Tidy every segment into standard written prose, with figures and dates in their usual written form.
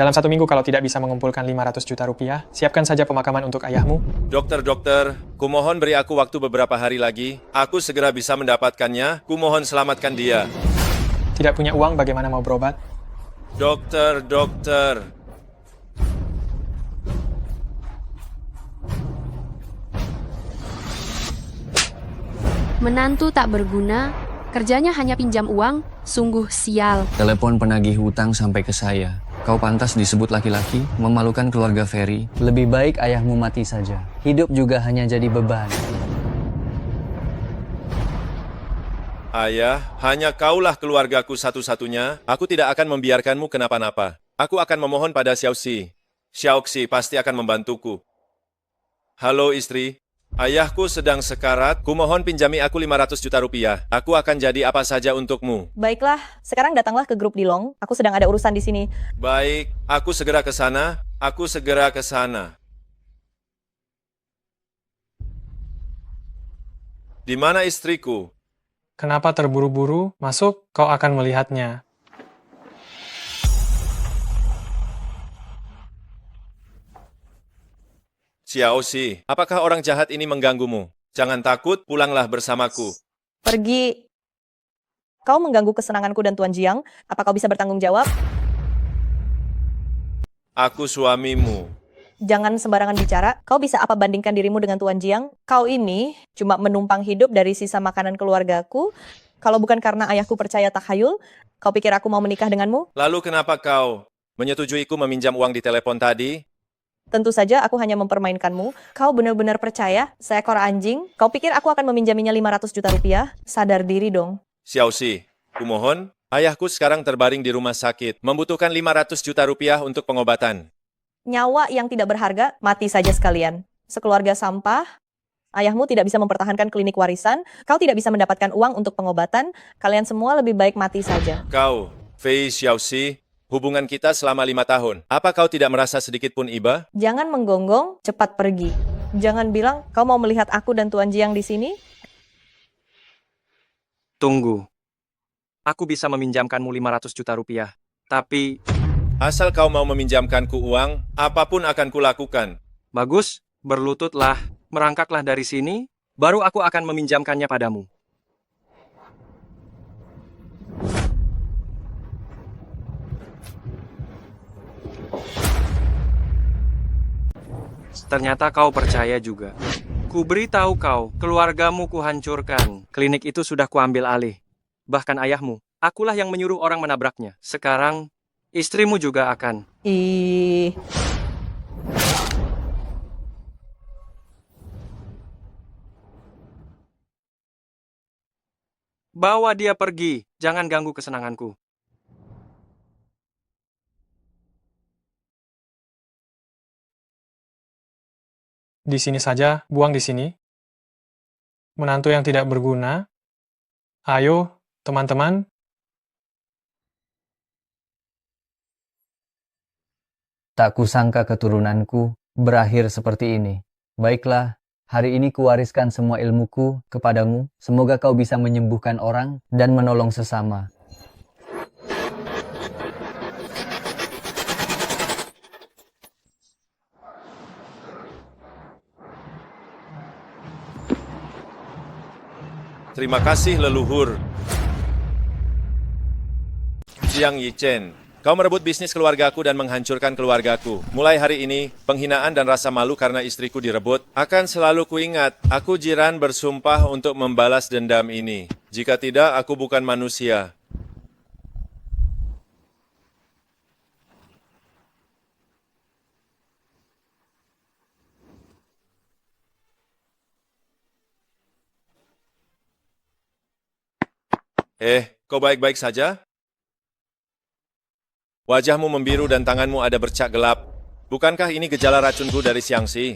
Dalam 1 minggu kalau tidak bisa mengumpulkan 500 juta rupiah, siapkan saja pemakaman untuk ayahmu. Dokter, kumohon beri aku waktu beberapa hari lagi. Aku segera bisa mendapatkannya. Kumohon selamatkan dia. Tidak punya uang, bagaimana mau berobat? Dokter. Menantu tak berguna, kerjanya hanya pinjam uang, sungguh sial. Telepon penagih hutang sampai ke saya. Kau pantas disebut laki-laki, memalukan keluarga Ferry. Lebih baik ayahmu mati saja. Hidup juga hanya jadi beban. Ayah, hanya kaulah keluargaku satu-satunya. Aku tidak akan membiarkanmu kenapa-napa. Aku akan memohon pada Xiaoxi. Xiaoxi pasti akan membantuku. Halo istri. Ayahku sedang sekarat, kumohon pinjami aku 500 juta rupiah. Aku akan jadi apa saja untukmu. Baiklah, sekarang datanglah ke grup Dilong. Aku sedang ada urusan di sini. Baik, aku segera ke sana. Di mana istriku? Kenapa terburu-buru? Masuk, kau akan melihatnya. Xiaoxi, apakah orang jahat ini mengganggumu? Jangan takut, pulanglah bersamaku. Pergi. Kau mengganggu kesenanganku dan Tuan Jiang. Apa kau bisa bertanggung jawab? Aku suamimu. Jangan sembarangan bicara. Kau bisa apa bandingkan dirimu dengan Tuan Jiang? Kau ini cuma menumpang hidup dari sisa makanan keluargaku. Kalau bukan karena ayahku percaya takhayul, kau pikir aku mau menikah denganmu? Lalu kenapa kau menyetujuiku meminjam uang di telepon tadi? Tentu saja aku hanya mempermainkanmu. Kau benar-benar percaya, seekor anjing. Kau pikir aku akan meminjaminya 500 juta rupiah? Sadar diri dong. Xiaoxi, kumohon, ayahku sekarang terbaring di rumah sakit, membutuhkan 500 juta rupiah untuk pengobatan. Nyawa yang tidak berharga, mati saja sekalian. Sekeluarga sampah, ayahmu tidak bisa mempertahankan klinik warisan, kau tidak bisa mendapatkan uang untuk pengobatan, kalian semua lebih baik mati saja. Kau, Fei Xiaoxi, hubungan kita selama 5 tahun. Apa kau tidak merasa sedikit pun iba? Jangan menggonggong, cepat pergi. Jangan bilang kau mau melihat aku dan Tuan Jiang di sini. Tunggu. Aku bisa meminjamkanmu 500 juta rupiah. Tapi, Asal kau mau meminjamkanku uang, apapun akan kulakukan. bagus, berlututlah, merangkaklah dari sini, baru aku akan meminjamkannya padamu. Ternyata kau percaya juga. Kuberitahu kau, keluargamu kuhancurkan. Klinik itu sudah kuambil alih. Bahkan ayahmu, akulah yang menyuruh orang menabraknya. Sekarang, istrimu juga akan. Ih, Bawa dia pergi, jangan ganggu kesenanganku. Di sini saja, buang di sini. Menantu yang tidak berguna. Ayo, teman-teman. Tak kusangka keturunanku berakhir seperti ini. Baiklah, hari ini kuwariskan semua ilmuku kepadamu. Semoga kau bisa menyembuhkan orang dan menolong sesama. Terima kasih leluhur. Jiang Yichen, kau merebut bisnis keluargaku dan menghancurkan keluargaku. Mulai hari ini, penghinaan dan rasa malu karena istriku direbut akan selalu kuingat. Aku Jiran bersumpah untuk membalas dendam ini. Jika tidak, aku bukan manusia. Kau baik-baik saja? Wajahmu membiru dan tanganmu ada bercak gelap. Bukankah ini gejala racunku dari Xiangxi?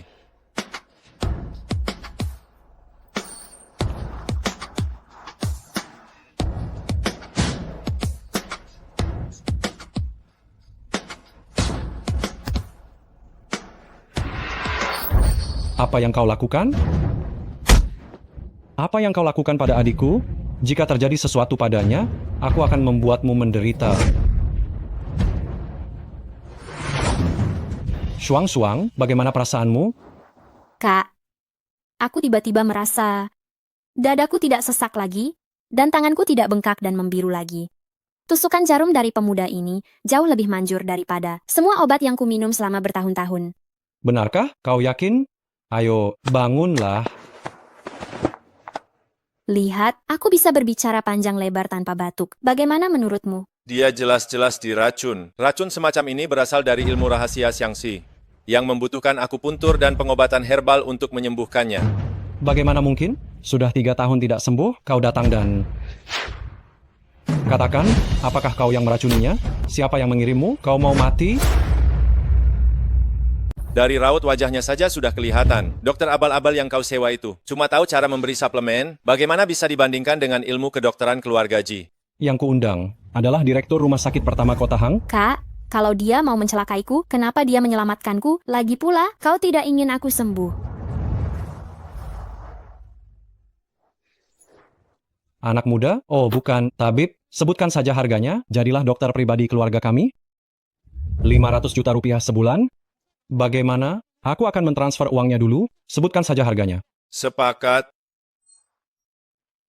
Apa yang kau lakukan? Apa yang kau lakukan pada adikku? Jika terjadi sesuatu padanya, aku akan membuatmu menderita. Shuang, bagaimana perasaanmu? Kak, aku tiba-tiba merasa dadaku tidak sesak lagi, dan tanganku tidak bengkak dan membiru lagi. Tusukan jarum dari pemuda ini jauh lebih manjur daripada semua obat yang kuminum selama bertahun-tahun. Benarkah? Kau yakin? Ayo, bangunlah. Lihat, aku bisa berbicara panjang lebar tanpa batuk. Bagaimana menurutmu? Dia jelas-jelas diracun. Racun semacam ini berasal dari ilmu rahasia Xiangxi, yang membutuhkan akupuntur dan pengobatan herbal untuk menyembuhkannya. Bagaimana mungkin? Sudah 3 tahun tidak sembuh, kau datang dan... Katakan, apakah kau yang meracuninya? Siapa yang mengirimmu? Kau mau mati? Dari raut wajahnya saja sudah kelihatan. Dokter abal-abal yang kau sewa itu cuma tahu cara memberi suplemen. Bagaimana bisa dibandingkan dengan ilmu kedokteran keluarga Ji? Yang kuundang adalah Direktur Rumah Sakit Pertama Kota Hang. Kak, kalau dia mau mencelakaiku, kenapa dia menyelamatkanku? Lagi pula, kau tidak ingin aku sembuh. Anak muda? Oh, bukan. Tabib, sebutkan saja harganya. Jadilah dokter pribadi keluarga kami. 500 juta rupiah sebulan. Bagaimana? Aku akan mentransfer uangnya dulu. Sebutkan saja harganya. Sepakat.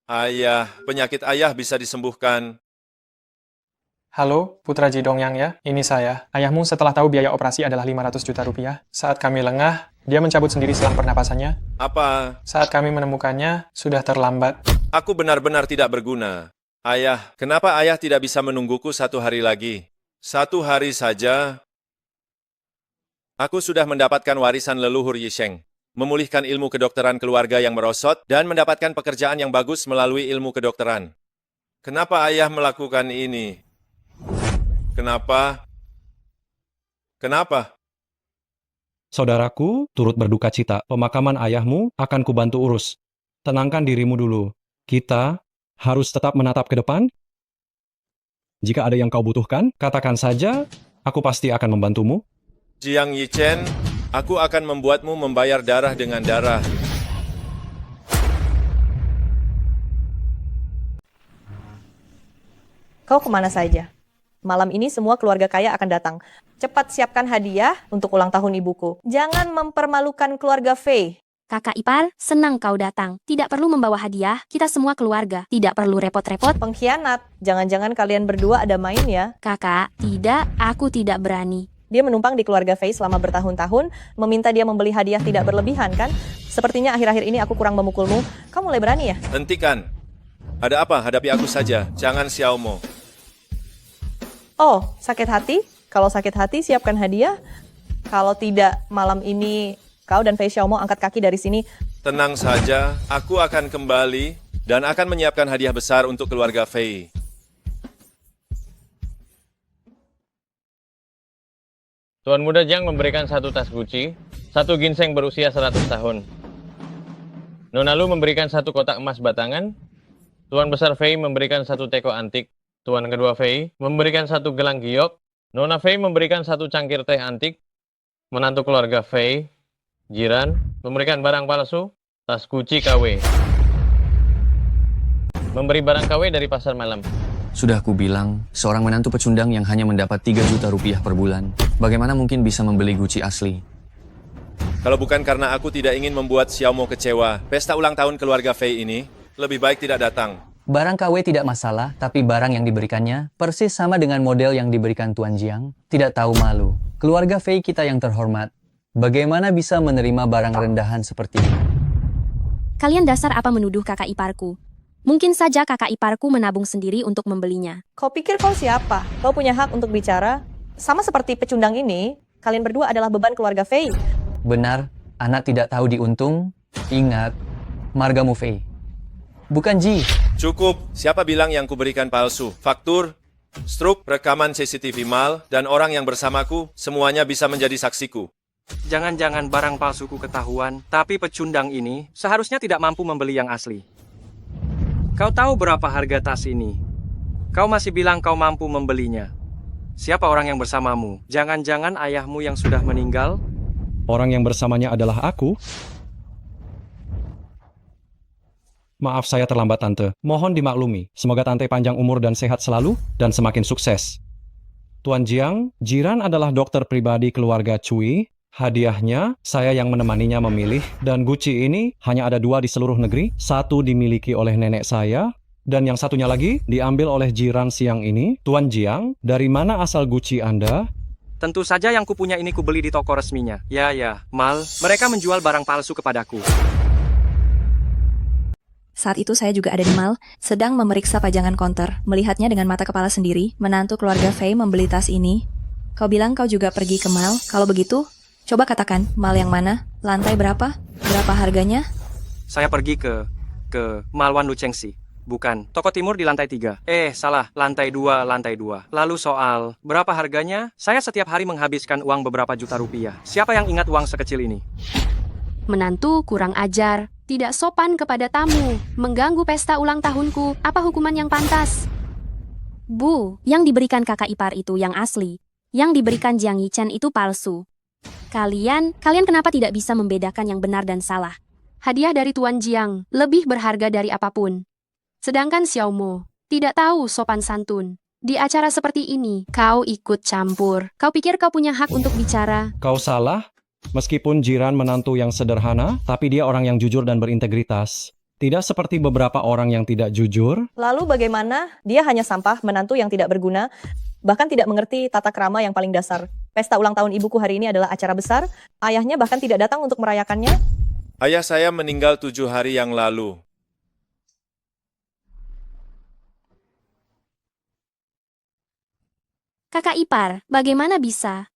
Ayah, penyakit ayah bisa disembuhkan. Halo, Putra Ji Dongyang ya, ini saya. Ayahmu setelah tahu biaya operasi adalah 500 juta rupiah. Saat kami lengah, dia mencabut sendiri selang pernapasannya. Apa? Saat kami menemukannya, sudah terlambat. Aku benar-benar tidak berguna. Ayah, kenapa ayah tidak bisa menungguku 1 hari lagi? 1 hari saja. Aku sudah mendapatkan warisan leluhur Yisheng, memulihkan ilmu kedokteran keluarga yang merosot, dan mendapatkan pekerjaan yang bagus melalui ilmu kedokteran. Kenapa ayah melakukan ini? Kenapa? Kenapa? Saudaraku, turut berduka cita. Pemakaman ayahmu akan kubantu urus. Tenangkan dirimu dulu. Kita harus tetap menatap ke depan. Jika ada yang kau butuhkan, katakan saja. Aku pasti akan membantumu. Jiang Yichen, aku akan membuatmu membayar darah dengan darah. Kau kemana saja? Malam ini semua keluarga kaya akan datang. Cepat siapkan hadiah untuk ulang tahun ibuku. Jangan mempermalukan keluarga Fei. Kakak ipar, senang kau datang. Tidak perlu membawa hadiah, kita semua keluarga. Tidak perlu repot-repot. Pengkhianat. Jangan-jangan kalian berdua ada main ya? Kakak, tidak, aku tidak berani. Dia menumpang di keluarga Fei selama bertahun-tahun, meminta dia membeli hadiah tidak berlebihan kan? Sepertinya akhir-akhir ini aku kurang memukulmu. Kamu mulai berani ya? Hentikan. Ada apa? Hadapi aku saja. Jangan Xiaomo. Oh, sakit hati? Kalau sakit hati, siapkan hadiah. Kalau tidak, malam ini kau dan Fei Xiaomo angkat kaki dari sini. Tenang saja, aku akan kembali dan akan menyiapkan hadiah besar untuk keluarga Fei. Tuan Muda Jiang memberikan 1 tas Gucci, 1 ginseng berusia 100 tahun. Nona Lu memberikan 1 kotak emas batangan. Tuan Besar Fei memberikan 1 teko antik. Tuan kedua Fei memberikan 1 gelang giok. Nona Fei memberikan 1 cangkir teh antik. Menantu keluarga Fei, jiran, memberikan barang palsu, tas Gucci KW. Memberi barang KW dari pasar malam. Sudah aku bilang, seorang menantu pecundang yang hanya mendapat 3 juta rupiah per bulan, bagaimana mungkin bisa membeli Gucci asli? Kalau bukan karena aku tidak ingin membuat Xiaomo kecewa, pesta ulang tahun keluarga Fei ini lebih baik tidak datang. Barang KW tidak masalah, tapi barang yang diberikannya persis sama dengan model yang diberikan Tuan Jiang. Tidak tahu malu. Keluarga Fei kita yang terhormat, bagaimana bisa menerima barang rendahan seperti ini? Kalian dasar apa menuduh kakak iparku? Mungkin saja kakak iparku menabung sendiri untuk membelinya. Kau pikir kau siapa? Kau punya hak untuk bicara? Sama seperti pecundang ini, kalian berdua adalah beban keluarga Fei. Benar, anak tidak tahu diuntung. Ingat, margamu Fei. Bukan Ji. Cukup, siapa bilang yang kuberikan palsu? Faktur, struk, rekaman CCTV mal, dan orang yang bersamaku, semuanya bisa menjadi saksiku. Jangan-jangan barang palsuku ketahuan, tapi pecundang ini seharusnya tidak mampu membeli yang asli. Kau tahu berapa harga tas ini? Kau masih bilang kau mampu membelinya. Siapa orang yang bersamamu? Jangan-jangan ayahmu yang sudah meninggal? Orang yang bersamanya adalah aku. Maaf saya terlambat Tante. Mohon dimaklumi. Semoga Tante panjang umur dan sehat selalu dan semakin sukses. Tuan Jiang, jiran adalah dokter pribadi keluarga Cui. Hadiahnya, saya yang menemaninya memilih, dan Gucci ini hanya ada 2 di seluruh negeri. Satu dimiliki oleh nenek saya, dan yang satunya lagi diambil oleh jiran siang ini. Tuan Jiang, dari mana asal Gucci Anda? Tentu saja yang kupunya ini kubeli di toko resminya. Ya, Mal, mereka menjual barang palsu kepadaku. Saat itu saya juga ada di mall, sedang memeriksa pajangan konter. Melihatnya dengan mata kepala sendiri, menantu keluarga Fei membeli tas ini. Kau bilang kau juga pergi ke mall. Kalau begitu, coba katakan, mall yang mana? Lantai berapa? Berapa harganya? Saya pergi ke Mall Wan Lucengsi. Bukan, toko timur di lantai 3. Salah, lantai 2. Lalu soal, berapa harganya? Saya setiap hari menghabiskan uang beberapa juta rupiah. Siapa yang ingat uang sekecil ini? Menantu kurang ajar, tidak sopan kepada tamu, mengganggu pesta ulang tahunku. Apa hukuman yang pantas? Bu, yang diberikan kakak ipar itu yang asli. Yang diberikan Jiang Yichen itu palsu. Kalian kenapa tidak bisa membedakan yang benar dan salah? Hadiah dari Tuan Jiang lebih berharga dari apapun. Sedangkan Xiao Mo tidak tahu sopan santun. Di acara seperti ini, kau ikut campur. Kau pikir kau punya hak untuk bicara? Kau salah. Meskipun jiran menantu yang sederhana, tapi dia orang yang jujur dan berintegritas. Tidak seperti beberapa orang yang tidak jujur. Lalu bagaimana dia hanya sampah, menantu yang tidak berguna, bahkan tidak mengerti tata krama yang paling dasar. Pesta ulang tahun ibuku hari ini adalah acara besar, ayahnya bahkan tidak datang untuk merayakannya. Ayah saya meninggal 7 hari yang lalu. Kakak ipar, bagaimana bisa?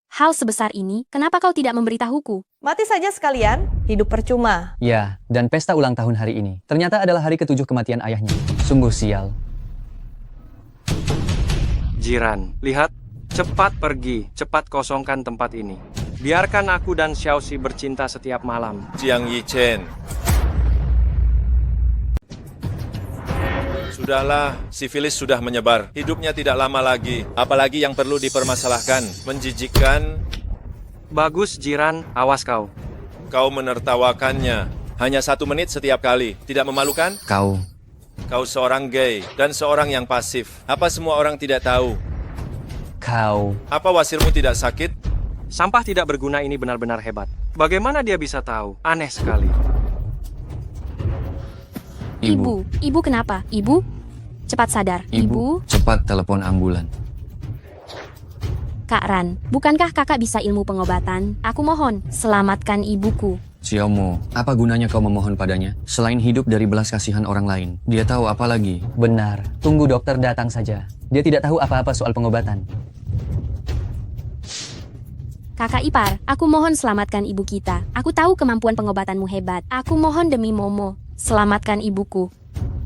Hal sebesar ini, kenapa kau tidak memberitahuku? Mati saja sekalian, hidup percuma. Ya, dan pesta ulang tahun hari ini ternyata adalah hari ke-7 kematian ayahnya. Sungguh sial. Jiran, lihat, cepat pergi, cepat kosongkan tempat ini. Biarkan aku dan Xiaoxi bercinta setiap malam. Jiang Yichen. Sudahlah, sifilis sudah menyebar. Hidupnya tidak lama lagi. Apalagi yang perlu dipermasalahkan. Menjijikkan. Bagus, Jiran, awas kau. Kau menertawakannya. Hanya 1 menit setiap kali. Tidak memalukan? Kau Kau seorang gay dan seorang yang pasif. Apa semua orang tidak tahu? Apa wasirmu tidak sakit? Sampah tidak berguna ini benar-benar hebat. Bagaimana dia bisa tahu? Aneh sekali. Ibu kenapa? Ibu? Cepat sadar. Ibu? Cepat telepon ambulan. Kak Ran, bukankah kakak bisa ilmu pengobatan? Aku mohon, selamatkan ibuku. Xiaomo, apa gunanya kau memohon padanya? Selain hidup dari belas kasihan orang lain, dia tahu apa lagi? Benar, tunggu dokter datang saja. Dia tidak tahu apa-apa soal pengobatan. Kakak ipar, aku mohon selamatkan ibu kita. Aku tahu kemampuan pengobatanmu hebat. Aku mohon demi Momo, selamatkan ibuku.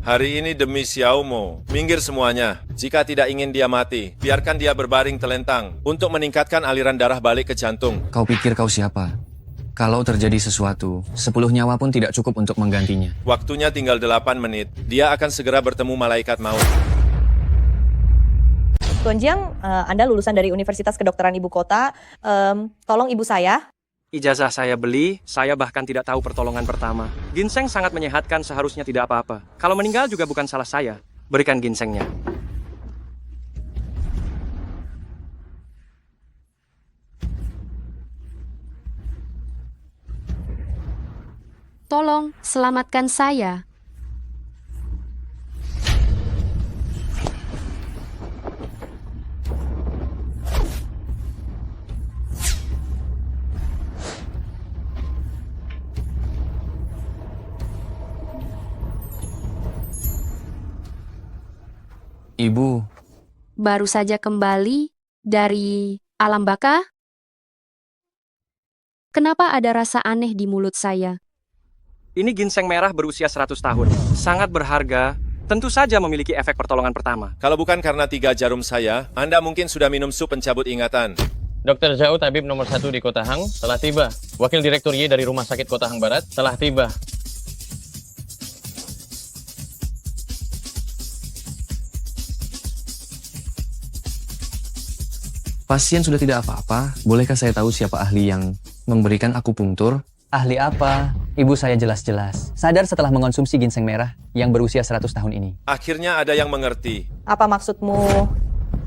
Hari ini demi Xiaomo, minggir semuanya. Jika tidak ingin dia mati, biarkan dia berbaring telentang untuk meningkatkan aliran darah balik ke jantung. Kau pikir kau siapa? Kalau terjadi sesuatu, 10 nyawa pun tidak cukup untuk menggantinya. Waktunya tinggal 8 menit. Dia akan segera bertemu malaikat maut. Tuan Jiang, Anda lulusan dari Universitas Kedokteran Ibu Kota. Tolong ibu saya. Ijazah saya beli, saya bahkan tidak tahu pertolongan pertama. Ginseng sangat menyehatkan, seharusnya tidak apa-apa. Kalau meninggal juga bukan salah saya. Berikan ginsengnya. Tolong, selamatkan saya. Ibu, Baru saja kembali dari alam baka? Kenapa ada rasa aneh di mulut saya? Ini ginseng merah berusia 100 tahun. Sangat berharga, tentu saja memiliki efek pertolongan pertama. Kalau bukan karena 3 jarum saya, Anda mungkin sudah minum sup pencabut ingatan. Dr. Zhao, tabib nomor 1 di Kota Hang, telah tiba. Wakil Direktur Y dari Rumah Sakit Kota Hang Barat telah tiba. Pasien sudah tidak apa-apa. Bolehkah saya tahu siapa ahli yang memberikan akupunktur? ahli apa? Ibu saya jelas-jelas sadar setelah mengonsumsi ginseng merah yang berusia 100 tahun ini. Akhirnya ada yang mengerti. Apa maksudmu?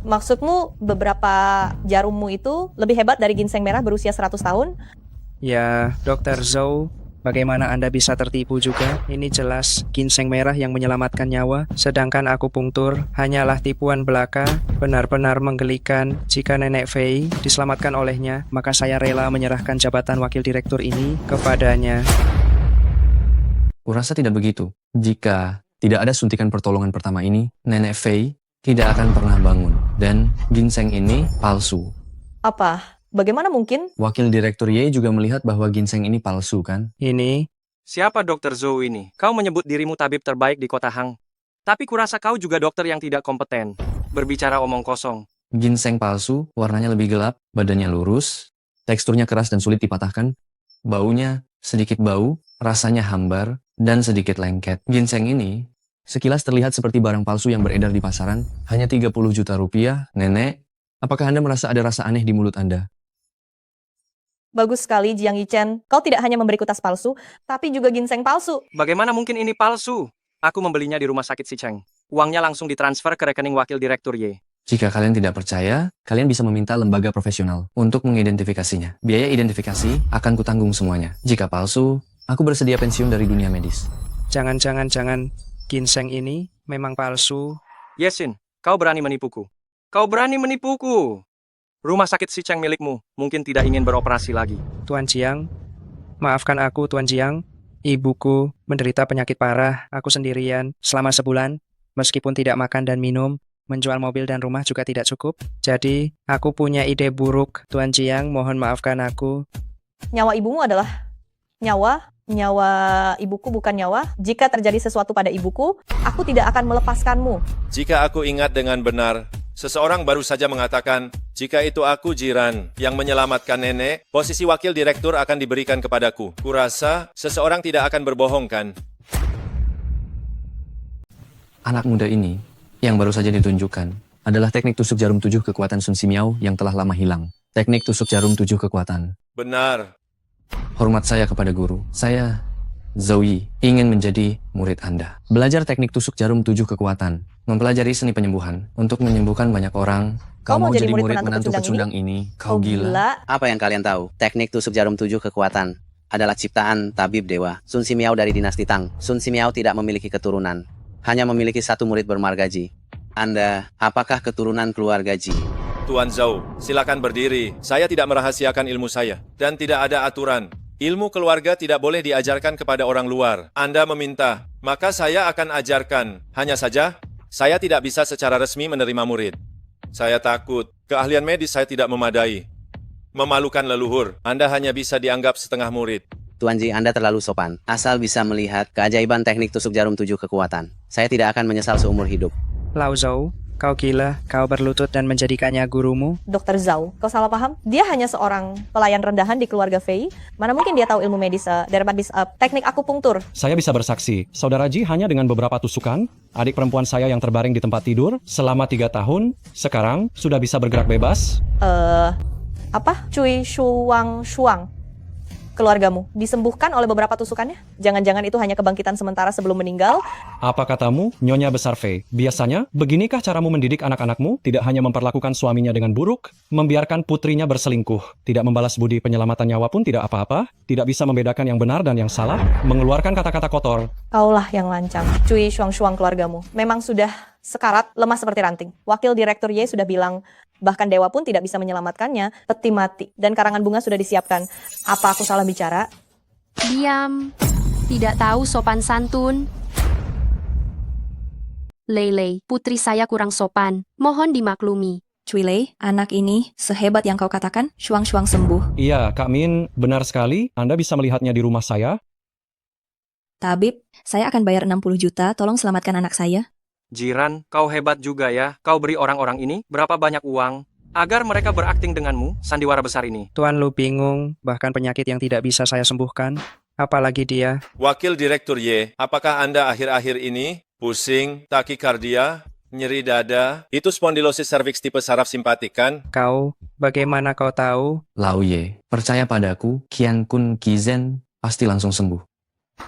Maksudmu beberapa jarummu itu lebih hebat dari ginseng merah berusia 100 tahun? Ya, Dr. Zhou, bagaimana Anda bisa tertipu juga? Ini jelas ginseng merah yang menyelamatkan nyawa, sedangkan akupunktur hanyalah tipuan belaka. Benar-benar menggelikan. Jika Nenek Fei diselamatkan olehnya, maka saya rela menyerahkan jabatan wakil direktur ini kepadanya. Kurasa tidak begitu. Jika tidak ada suntikan pertolongan pertama ini, Nenek Fei tidak akan pernah bangun. Dan ginseng ini palsu. Apa? Bagaimana mungkin? Wakil Direktur Ye juga melihat bahwa ginseng ini palsu kan? Ini, Siapa Dr. Zhou ini? Kau menyebut dirimu tabib terbaik di kota Hang. Tapi kurasa kau juga dokter yang tidak kompeten. Berbicara omong kosong. Ginseng palsu, warnanya lebih gelap, badannya lurus, teksturnya keras dan sulit dipatahkan, baunya sedikit bau, rasanya hambar, dan sedikit lengket. Ginseng ini sekilas terlihat seperti barang palsu yang beredar di pasaran, hanya 30 juta rupiah. Nenek, apakah Anda merasa ada rasa aneh di mulut Anda? Bagus sekali, Jiang Yichen. Kau tidak hanya memberiku tas palsu, tapi juga ginseng palsu. Bagaimana mungkin ini palsu? Aku membelinya di rumah sakit Sicheng. Uangnya langsung ditransfer ke rekening wakil direktur Ye. Jika kalian tidak percaya, kalian bisa meminta lembaga profesional untuk mengidentifikasinya. Biaya identifikasi akan kutanggung semuanya. Jika palsu, aku bersedia pensiun dari dunia medis. jangan, ginseng ini memang palsu. Yesin, kau berani menipuku. Kau berani menipuku. Rumah sakit Sicheng milikmu mungkin tidak ingin beroperasi lagi. Tuan Jiang, maafkan aku, Tuan Jiang. Ibuku menderita penyakit parah, aku sendirian selama sebulan. Meskipun tidak makan dan minum, menjual mobil dan rumah juga tidak cukup. Jadi, aku punya ide buruk, Tuan Jiang, mohon maafkan aku. Nyawa ibumu adalah nyawa ibuku bukan nyawa. Jika terjadi sesuatu pada ibuku, aku tidak akan melepaskanmu. Jika aku ingat dengan benar, seseorang baru saja mengatakan, jika itu aku Jiran yang menyelamatkan nenek, posisi wakil direktur akan diberikan kepadaku. Kurasa seseorang tidak akan berbohong kan? Anak muda ini, yang baru saja ditunjukkan, adalah teknik tusuk jarum 7 kekuatan Sun Simiao yang telah lama hilang. Teknik tusuk jarum 7 kekuatan. Benar. Hormat saya kepada guru. Saya, Zhou Yi, ingin menjadi murid Anda. Belajar teknik tusuk jarum 7 kekuatan. Mempelajari seni penyembuhan untuk menyembuhkan banyak orang. Kau mau jadi murid menantu pecundang ini? Kau gila. Apa yang kalian tahu? Teknik tusuk jarum 7 kekuatan adalah ciptaan tabib dewa. Sun Simiao dari dinasti Tang. Sun Simiao tidak memiliki keturunan. Hanya memiliki satu murid bermargaji. Anda, apakah keturunan keluarga Ji? Tuan Zhou, silakan berdiri. Saya tidak merahasiakan ilmu saya. Dan tidak ada aturan. Ilmu keluarga tidak boleh diajarkan kepada orang luar. Anda meminta, maka saya akan ajarkan. Hanya saja, saya tidak bisa secara resmi menerima murid. Saya takut, keahlian medis saya tidak memadai. Memalukan leluhur, Anda hanya bisa dianggap setengah murid. Tuan Ji, Anda terlalu sopan. Asal bisa melihat keajaiban teknik tusuk jarum 7 kekuatan. Saya tidak akan menyesal seumur hidup. Lao Zhou, kau gila, kau berlutut dan menjadikannya gurumu. Dr. Zhou, kau salah paham. Dia hanya seorang pelayan rendahan di keluarga Fei. Mana mungkin dia tahu ilmu medis, teknik akupunktur. Saya bisa bersaksi, Saudara Ji hanya dengan beberapa tusukan, adik perempuan saya yang terbaring di tempat tidur selama 3 tahun, sekarang sudah bisa bergerak bebas. Cui Shuang. Keluargamu disembuhkan oleh beberapa tusukannya? Jangan-jangan itu hanya kebangkitan sementara sebelum meninggal? Apa katamu, Nyonya Besar Fei? Biasanya, beginikah caramu mendidik anak-anakmu? Tidak hanya memperlakukan suaminya dengan buruk, membiarkan putrinya berselingkuh, tidak membalas budi penyelamatan nyawa pun tidak apa-apa, tidak bisa membedakan yang benar dan yang salah, mengeluarkan kata-kata kotor. Kaulah yang lancang. Cui Shuang keluargamu memang sudah sekarat, lemah seperti ranting. Wakil Direktur Ye sudah bilang, bahkan dewa pun tidak bisa menyelamatkannya, peti mati, dan karangan bunga sudah disiapkan. Apa aku salah bicara? Diam. Tidak tahu sopan santun. Lei, putri saya kurang sopan. Mohon dimaklumi. Cuilei, anak ini sehebat yang kau katakan, Shuang sembuh. Iya, Kak Min, benar sekali. Anda bisa melihatnya di rumah saya. Tabib, saya akan bayar 60 juta, tolong selamatkan anak saya. Jiran, kau hebat juga ya. Kau beri orang-orang ini berapa banyak uang agar mereka berakting denganmu, sandiwara besar ini. Tuan Lu bingung, bahkan penyakit yang tidak bisa saya sembuhkan. Apalagi dia. Wakil Direktur Ye, apakah Anda akhir-akhir ini pusing, takikardia, nyeri dada? Itu spondilosis cervix tipe saraf simpatik kan? Kau, bagaimana kau tahu? Lao Ye, percaya padaku, Qian Kun Kizen pasti langsung sembuh.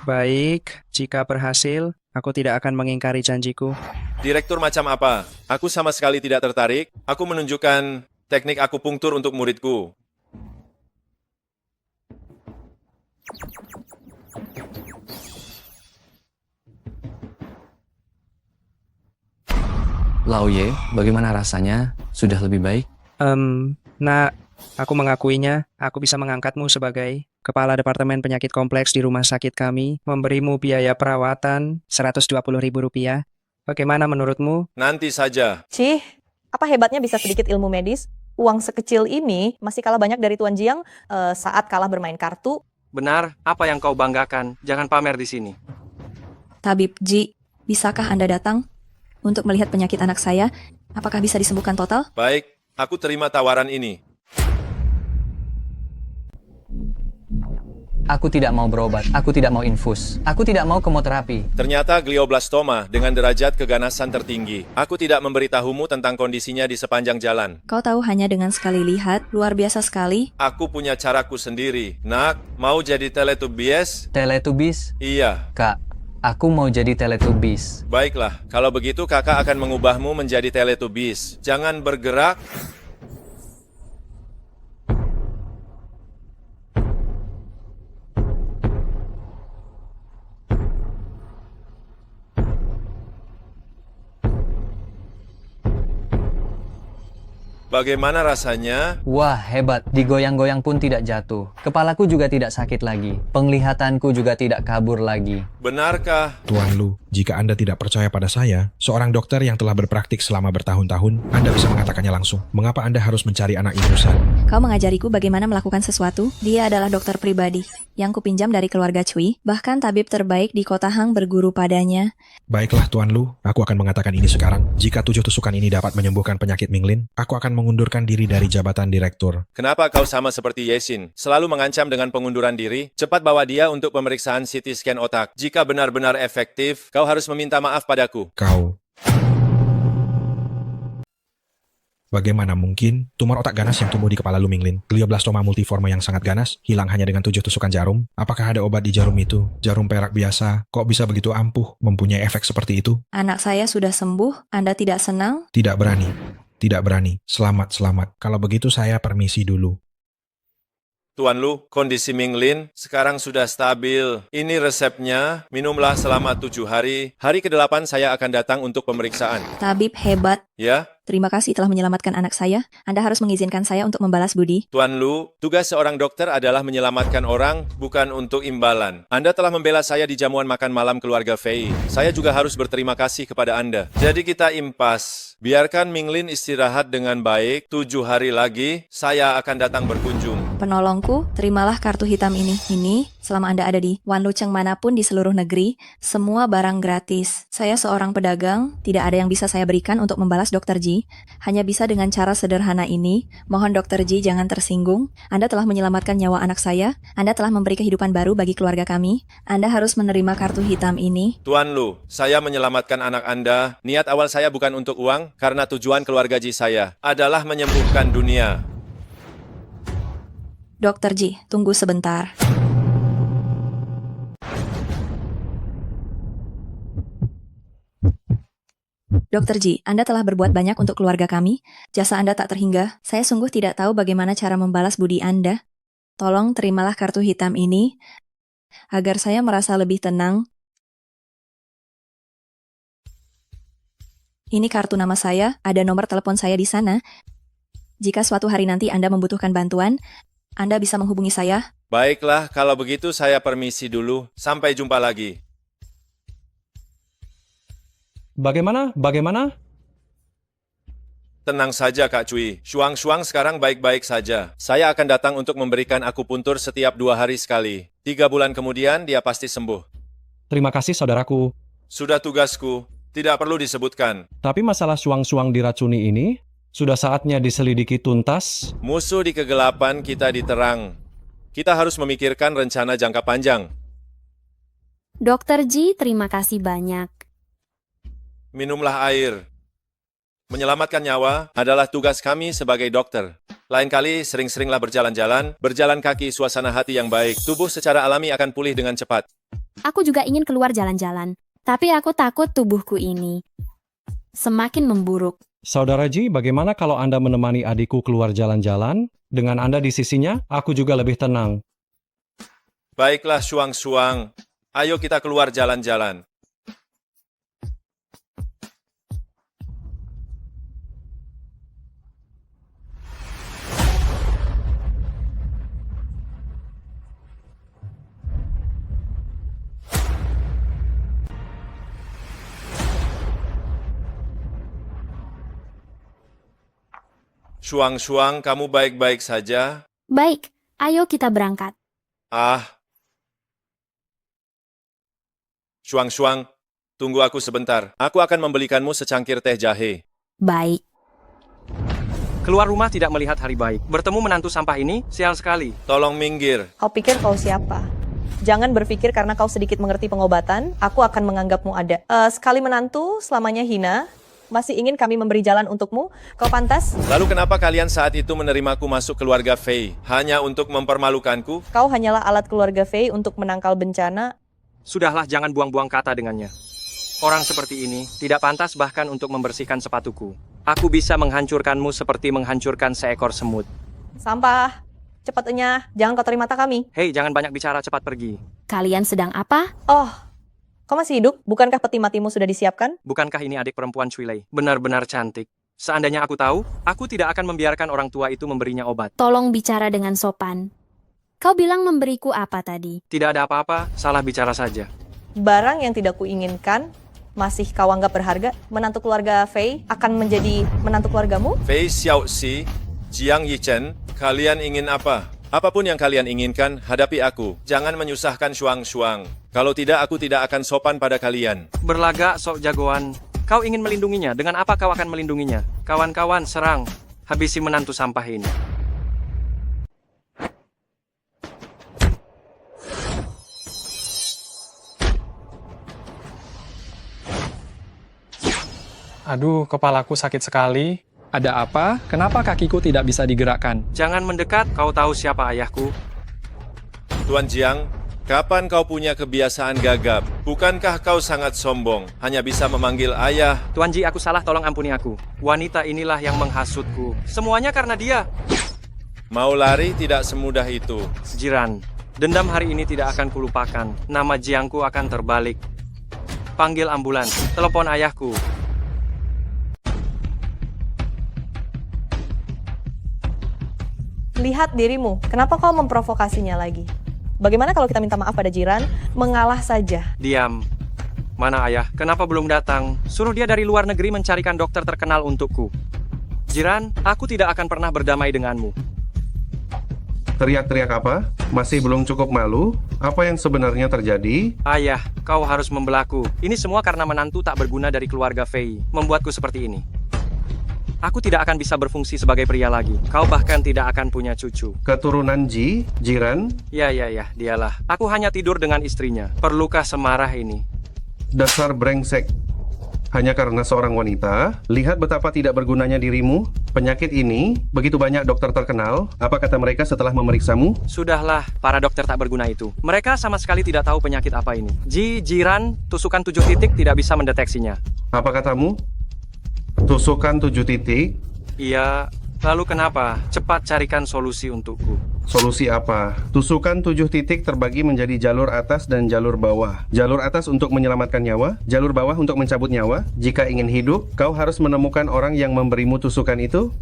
Baik, jika berhasil, Aku tidak akan mengingkari janjiku. Direktur macam apa? Aku sama sekali tidak tertarik. Aku menunjukkan teknik akupunktur untuk muridku. Laoye, bagaimana rasanya? Sudah lebih baik? Nak, aku mengakuinya, aku bisa mengangkatmu sebagai Kepala Departemen Penyakit Kompleks di rumah sakit kami, memberimu biaya perawatan Rp120.000. Bagaimana menurutmu? Nanti saja. Cih, apa hebatnya bisa sedikit ilmu medis? Uang sekecil ini masih kalah banyak dari Tuan Jiang saat kalah bermain kartu. Benar, apa yang kau banggakan? Jangan pamer di sini. Tabib Ji, bisakah Anda datang untuk melihat penyakit anak saya? Apakah bisa disembuhkan total? Baik, aku terima tawaran ini. Aku tidak mau berobat, aku tidak mau infus, aku tidak mau kemoterapi. Ternyata glioblastoma dengan derajat keganasan tertinggi. Aku tidak memberitahumu tentang kondisinya di sepanjang jalan. Kau tahu hanya dengan sekali lihat, luar biasa sekali. Aku punya caraku sendiri. Nak, mau jadi Teletubbies? Teletubbies? Iya. Kak, aku mau jadi Teletubbies. Baiklah, kalau begitu kakak akan mengubahmu menjadi Teletubbies. Jangan bergerak. Bagaimana rasanya? Wah, hebat. Digoyang-goyang pun tidak jatuh. Kepalaku juga tidak sakit lagi. Penglihatanku juga tidak kabur lagi. Benarkah? Tuan Lu, jika Anda tidak percaya pada saya, seorang dokter yang telah berpraktik selama bertahun-tahun, Anda bisa mengatakannya langsung. Mengapa Anda harus mencari anak ingusan? Kau mengajariku bagaimana melakukan sesuatu. Dia adalah dokter pribadi yang kupinjam dari keluarga Cui. Bahkan tabib terbaik di kota Hang berguru padanya. Baiklah Tuan Lu, aku akan mengatakan ini sekarang. Jika 7 tusukan ini dapat menyembuhkan penyakit Minglin, aku akan mengundurkan diri dari jabatan direktur. Kenapa kau sama seperti Yesin? Selalu mengancam dengan pengunduran diri? Cepat bawa dia untuk pemeriksaan CT scan otak. Jika benar-benar efektif, kau harus meminta maaf padaku. Kau... Bagaimana mungkin tumor otak ganas yang tumbuh di kepala Lu Minglin, glioblastoma multiforme yang sangat ganas, hilang hanya dengan 7 tusukan jarum? Apakah ada obat di jarum itu? Jarum perak biasa, kok bisa begitu ampuh, mempunyai efek seperti itu? Anak saya sudah sembuh, Anda tidak senang? Tidak berani. Tidak berani. Selamat. Kalau begitu saya permisi dulu. Tuan Lu, kondisi Minglin sekarang sudah stabil. Ini resepnya, minumlah selama 7 hari. Hari ke-8 saya akan datang untuk pemeriksaan. Tabib hebat. Ya? Terima kasih telah menyelamatkan anak saya. Anda harus mengizinkan saya untuk membalas budi. Tuan Lu, tugas seorang dokter adalah menyelamatkan orang, bukan untuk imbalan. Anda telah membela saya di jamuan makan malam keluarga Fei. Saya juga harus berterima kasih kepada Anda. Jadi kita impas. Biarkan Minglin istirahat dengan baik. 7 hari lagi, saya akan datang berkunjung. Penolongku, terimalah kartu hitam ini. Ini, selama Anda ada di Wanlucheng manapun di seluruh negeri, semua barang gratis. Saya seorang pedagang, tidak ada yang bisa saya berikan untuk membalas Dr. Ji. Hanya bisa dengan cara sederhana ini. Mohon Dr. Ji jangan tersinggung. Anda telah menyelamatkan nyawa anak saya. Anda telah memberi kehidupan baru bagi keluarga kami. Anda harus menerima kartu hitam ini. Tuan Lu, saya menyelamatkan anak Anda. Niat awal saya bukan untuk uang, karena tujuan keluarga Ji saya adalah menyembuhkan dunia. Dr. Ji, tunggu sebentar. Dr. Ji, Anda telah berbuat banyak untuk keluarga kami. Jasa Anda tak terhingga. Saya sungguh tidak tahu bagaimana cara membalas budi Anda. Tolong terimalah kartu hitam ini, agar saya merasa lebih tenang. Ini kartu nama saya, ada nomor telepon saya di sana. Jika suatu hari nanti Anda membutuhkan bantuan, Anda bisa menghubungi saya. Baiklah, kalau begitu saya permisi dulu. Sampai jumpa lagi. Bagaimana? Tenang saja Kak Cui. Shuang sekarang baik-baik saja. Saya akan datang untuk memberikan akupuntur setiap 2 hari sekali. 3 bulan kemudian dia pasti sembuh. Terima kasih saudaraku. Sudah tugasku. Tidak perlu disebutkan. Tapi masalah suang-suang diracuni ini, sudah saatnya diselidiki tuntas. Musuh di kegelapan, kita diterang. Kita harus memikirkan rencana jangka panjang. Dr. Ji, terima kasih banyak. Minumlah air. Menyelamatkan nyawa adalah tugas kami sebagai dokter. Lain kali sering-seringlah berjalan kaki suasana hati yang baik. Tubuh secara alami akan pulih dengan cepat. Aku juga ingin keluar jalan-jalan. Tapi aku takut tubuhku ini semakin memburuk. Saudara Ji, bagaimana kalau Anda menemani adikku keluar jalan-jalan? Dengan Anda di sisinya, aku juga lebih tenang. Baiklah, Shuang-Shuang. Ayo kita keluar jalan-jalan. Shuang-Shuang, kamu baik-baik saja? Baik, ayo kita berangkat. Shuang-Shuang, tunggu aku sebentar. Aku akan membelikanmu secangkir teh jahe. Baik. Keluar rumah tidak melihat hari baik. Bertemu menantu sampah ini, sial sekali. Tolong minggir. Kau pikir kau siapa? Jangan berpikir karena kau sedikit mengerti pengobatan, aku akan menganggapmu ada. Sekali menantu, selamanya hina. Masih ingin kami memberi jalan untukmu? Kau pantas? Lalu kenapa kalian saat itu menerimaku masuk keluarga Fei? Hanya untuk mempermalukanku? Kau hanyalah alat keluarga Fei untuk menangkal bencana. Sudahlah, jangan buang-buang kata dengannya. Orang seperti ini tidak pantas bahkan untuk membersihkan sepatuku. Aku bisa menghancurkanmu seperti menghancurkan seekor semut. Sampah. Cepat enyah, jangan kotori mata kami. Hei, jangan banyak bicara, cepat pergi. Kalian sedang apa? Oh, kau masih hidup? Bukankah peti matimu sudah disiapkan? Bukankah ini adik perempuan Cuilei? Benar-benar cantik. Seandainya aku tahu, aku tidak akan membiarkan orang tua itu memberinya obat. Tolong bicara dengan sopan. Kau bilang memberiku apa tadi? Tidak ada apa-apa, salah bicara saja. Barang yang tidak kuinginkan, masih kau anggap berharga? Menantu keluarga Fei akan menjadi menantu keluargamu? Fei Xiaoxi, Jiang Yichen, kalian ingin apa? Apapun yang kalian inginkan, hadapi aku. Jangan menyusahkan Shuang-Shuang. Kalau tidak, aku tidak akan sopan pada kalian. Berlagak sok jagoan. Kau ingin melindunginya, dengan apa kau akan melindunginya? Kawan-kawan, serang. Habisi menantu sampah ini. Aduh, kepalaku sakit sekali. Ada apa? Kenapa kakiku tidak bisa digerakkan? Jangan mendekat, kau tahu siapa ayahku. Tuan Jiang, kapan kau punya kebiasaan gagap? Bukankah kau sangat sombong? Hanya bisa memanggil ayah. Tuan Ji, aku salah, tolong ampuni aku. Wanita inilah yang menghasutku. Semuanya karena dia. Mau lari tidak semudah itu. Jiran, dendam hari ini tidak akan kulupakan. Nama Jiangku akan terbalik. Panggil ambulans, telepon ayahku. Lihat dirimu, kenapa kau memprovokasinya lagi? Bagaimana kalau kita minta maaf pada jiran, mengalah saja? Diam. Mana ayah? Kenapa belum datang? Suruh dia dari luar negeri mencarikan dokter terkenal untukku. Jiran, aku tidak akan pernah berdamai denganmu. Teriak-teriak apa? Masih belum cukup malu? Apa yang sebenarnya terjadi? Ayah, kau harus membelaku. Ini semua karena menantu tak berguna dari keluarga Fei, membuatku seperti ini. Aku tidak akan bisa berfungsi sebagai pria lagi. Kau bahkan tidak akan punya cucu. Keturunan Ji, Jiran? Ya, dialah. Aku hanya tidur dengan istrinya. Perlukah semarah ini? Dasar brengsek. Hanya karena seorang wanita, lihat betapa tidak bergunanya dirimu. Penyakit ini, begitu banyak dokter terkenal. Apa kata mereka setelah memeriksamu? Sudahlah, para dokter tak berguna itu. Mereka sama sekali tidak tahu penyakit apa ini. Jiran, tusukan 7 titik tidak bisa mendeteksinya. Apa katamu? Tusukan 7 titik? Iya, lalu kenapa? Cepat carikan solusi untukku. Solusi apa? Tusukan 7 titik terbagi menjadi jalur atas dan jalur bawah. Jalur atas untuk menyelamatkan nyawa, jalur bawah untuk mencabut nyawa. Jika ingin hidup, kau harus menemukan orang yang memberimu tusukan itu.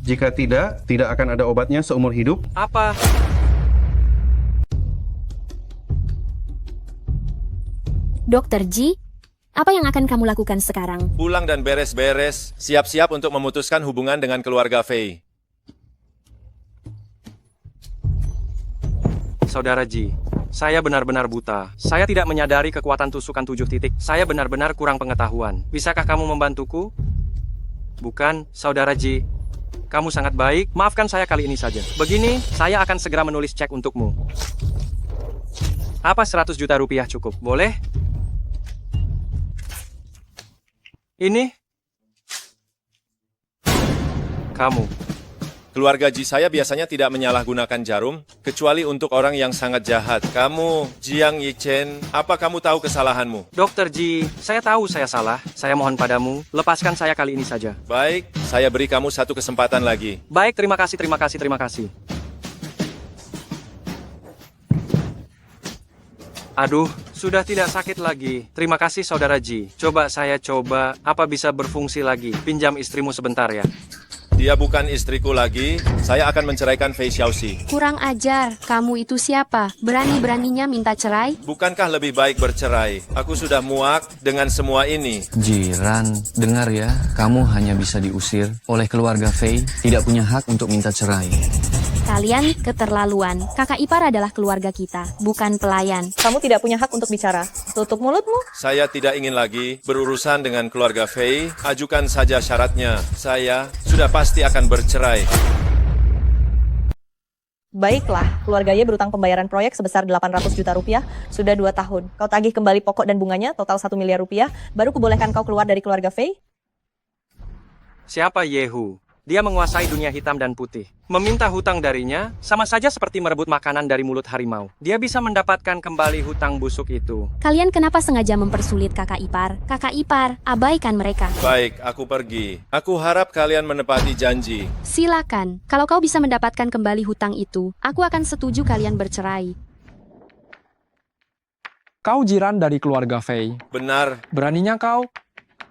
Jika tidak, tidak akan ada obatnya seumur hidup. Apa? Dokter Ji, apa yang akan kamu lakukan sekarang? Pulang dan beres-beres. Siap-siap untuk memutuskan hubungan dengan keluarga Fei. Saudara Ji, saya benar-benar buta. Saya tidak menyadari kekuatan tusukan 7 titik. Saya benar-benar kurang pengetahuan. Bisakah kamu membantuku? Bukan, Saudara Ji. Kamu sangat baik. Maafkan saya kali ini saja. Begini, saya akan segera menulis cek untukmu. Apa 100 juta rupiah cukup? Boleh? Ini? Kamu. Keluarga Ji saya biasanya tidak menyalahgunakan jarum, kecuali untuk orang yang sangat jahat. Kamu, Jiang Yichen, apa kamu tahu kesalahanmu? Dokter Ji, saya tahu saya salah. Saya mohon padamu, lepaskan saya kali ini saja. Baik, saya beri kamu satu kesempatan lagi. Baik, terima kasih, terima kasih, terima kasih. Aduh, sudah tidak sakit lagi. Terima kasih saudara Ji. Coba saya coba, apa bisa berfungsi lagi? Pinjam istrimu sebentar ya. Dia bukan istriku lagi, saya akan menceraikan Fei Xiaoxi. Kurang ajar, kamu itu siapa? Berani-beraninya minta cerai? Bukankah lebih baik bercerai? Aku sudah muak dengan semua ini. Jiran, dengar ya, kamu hanya bisa diusir oleh keluarga Fei, tidak punya hak untuk minta cerai. Kalian keterlaluan. Kakak ipar adalah keluarga kita, bukan pelayan. Kamu tidak punya hak untuk bicara. Tutup mulutmu. Saya tidak ingin lagi berurusan dengan keluarga Fei. Ajukan saja syaratnya. Saya sudah pasti akan bercerai. Baiklah, keluarga Ye berutang pembayaran proyek sebesar 800 juta rupiah sudah 2 tahun. Kau tagih kembali pokok dan bunganya total 1 miliar rupiah, baru kubolehkan kau keluar dari keluarga Fei? Siapa Yehu? Dia menguasai dunia hitam dan putih. Meminta hutang darinya, sama saja seperti merebut makanan dari mulut harimau. Dia bisa mendapatkan kembali hutang busuk itu. Kalian kenapa sengaja mempersulit kakak ipar? Kakak ipar, abaikan mereka. Baik, aku pergi. Aku harap kalian menepati janji. Silakan, kalau kau bisa mendapatkan kembali hutang itu, aku akan setuju kalian bercerai. Kau jiran dari keluarga Fei. Benar. Beraninya kau?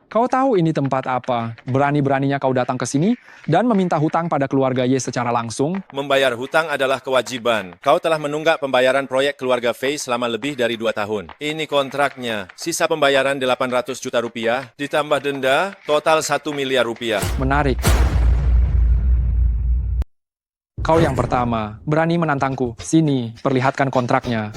Kau tahu ini tempat apa? Berani-beraninya kau datang ke sini dan meminta hutang pada keluarga Ye secara langsung? Membayar hutang adalah kewajiban. Kau telah menunggak pembayaran proyek keluarga Fei selama lebih dari 2 tahun. Ini kontraknya. Sisa pembayaran 800 juta rupiah, ditambah denda, total 1 miliar rupiah. Menarik. Kau yang pertama, berani menantangku. Sini, perlihatkan kontraknya.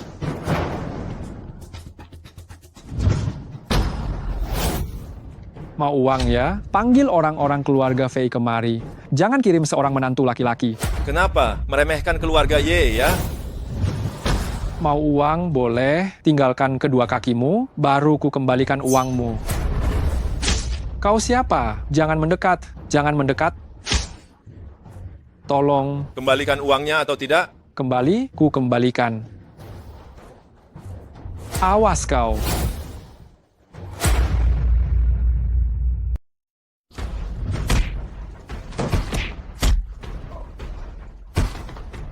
Mau uang ya? Panggil orang-orang keluarga Fei kemari. Jangan kirim seorang menantu laki-laki. Kenapa? Meremehkan keluarga Ye ya? Mau uang boleh, tinggalkan kedua kakimu, baru ku kembalikan uangmu. Kau siapa? Jangan mendekat, jangan mendekat. Tolong. Kembalikan uangnya atau tidak? Kembali, ku kembalikan. Awas kau.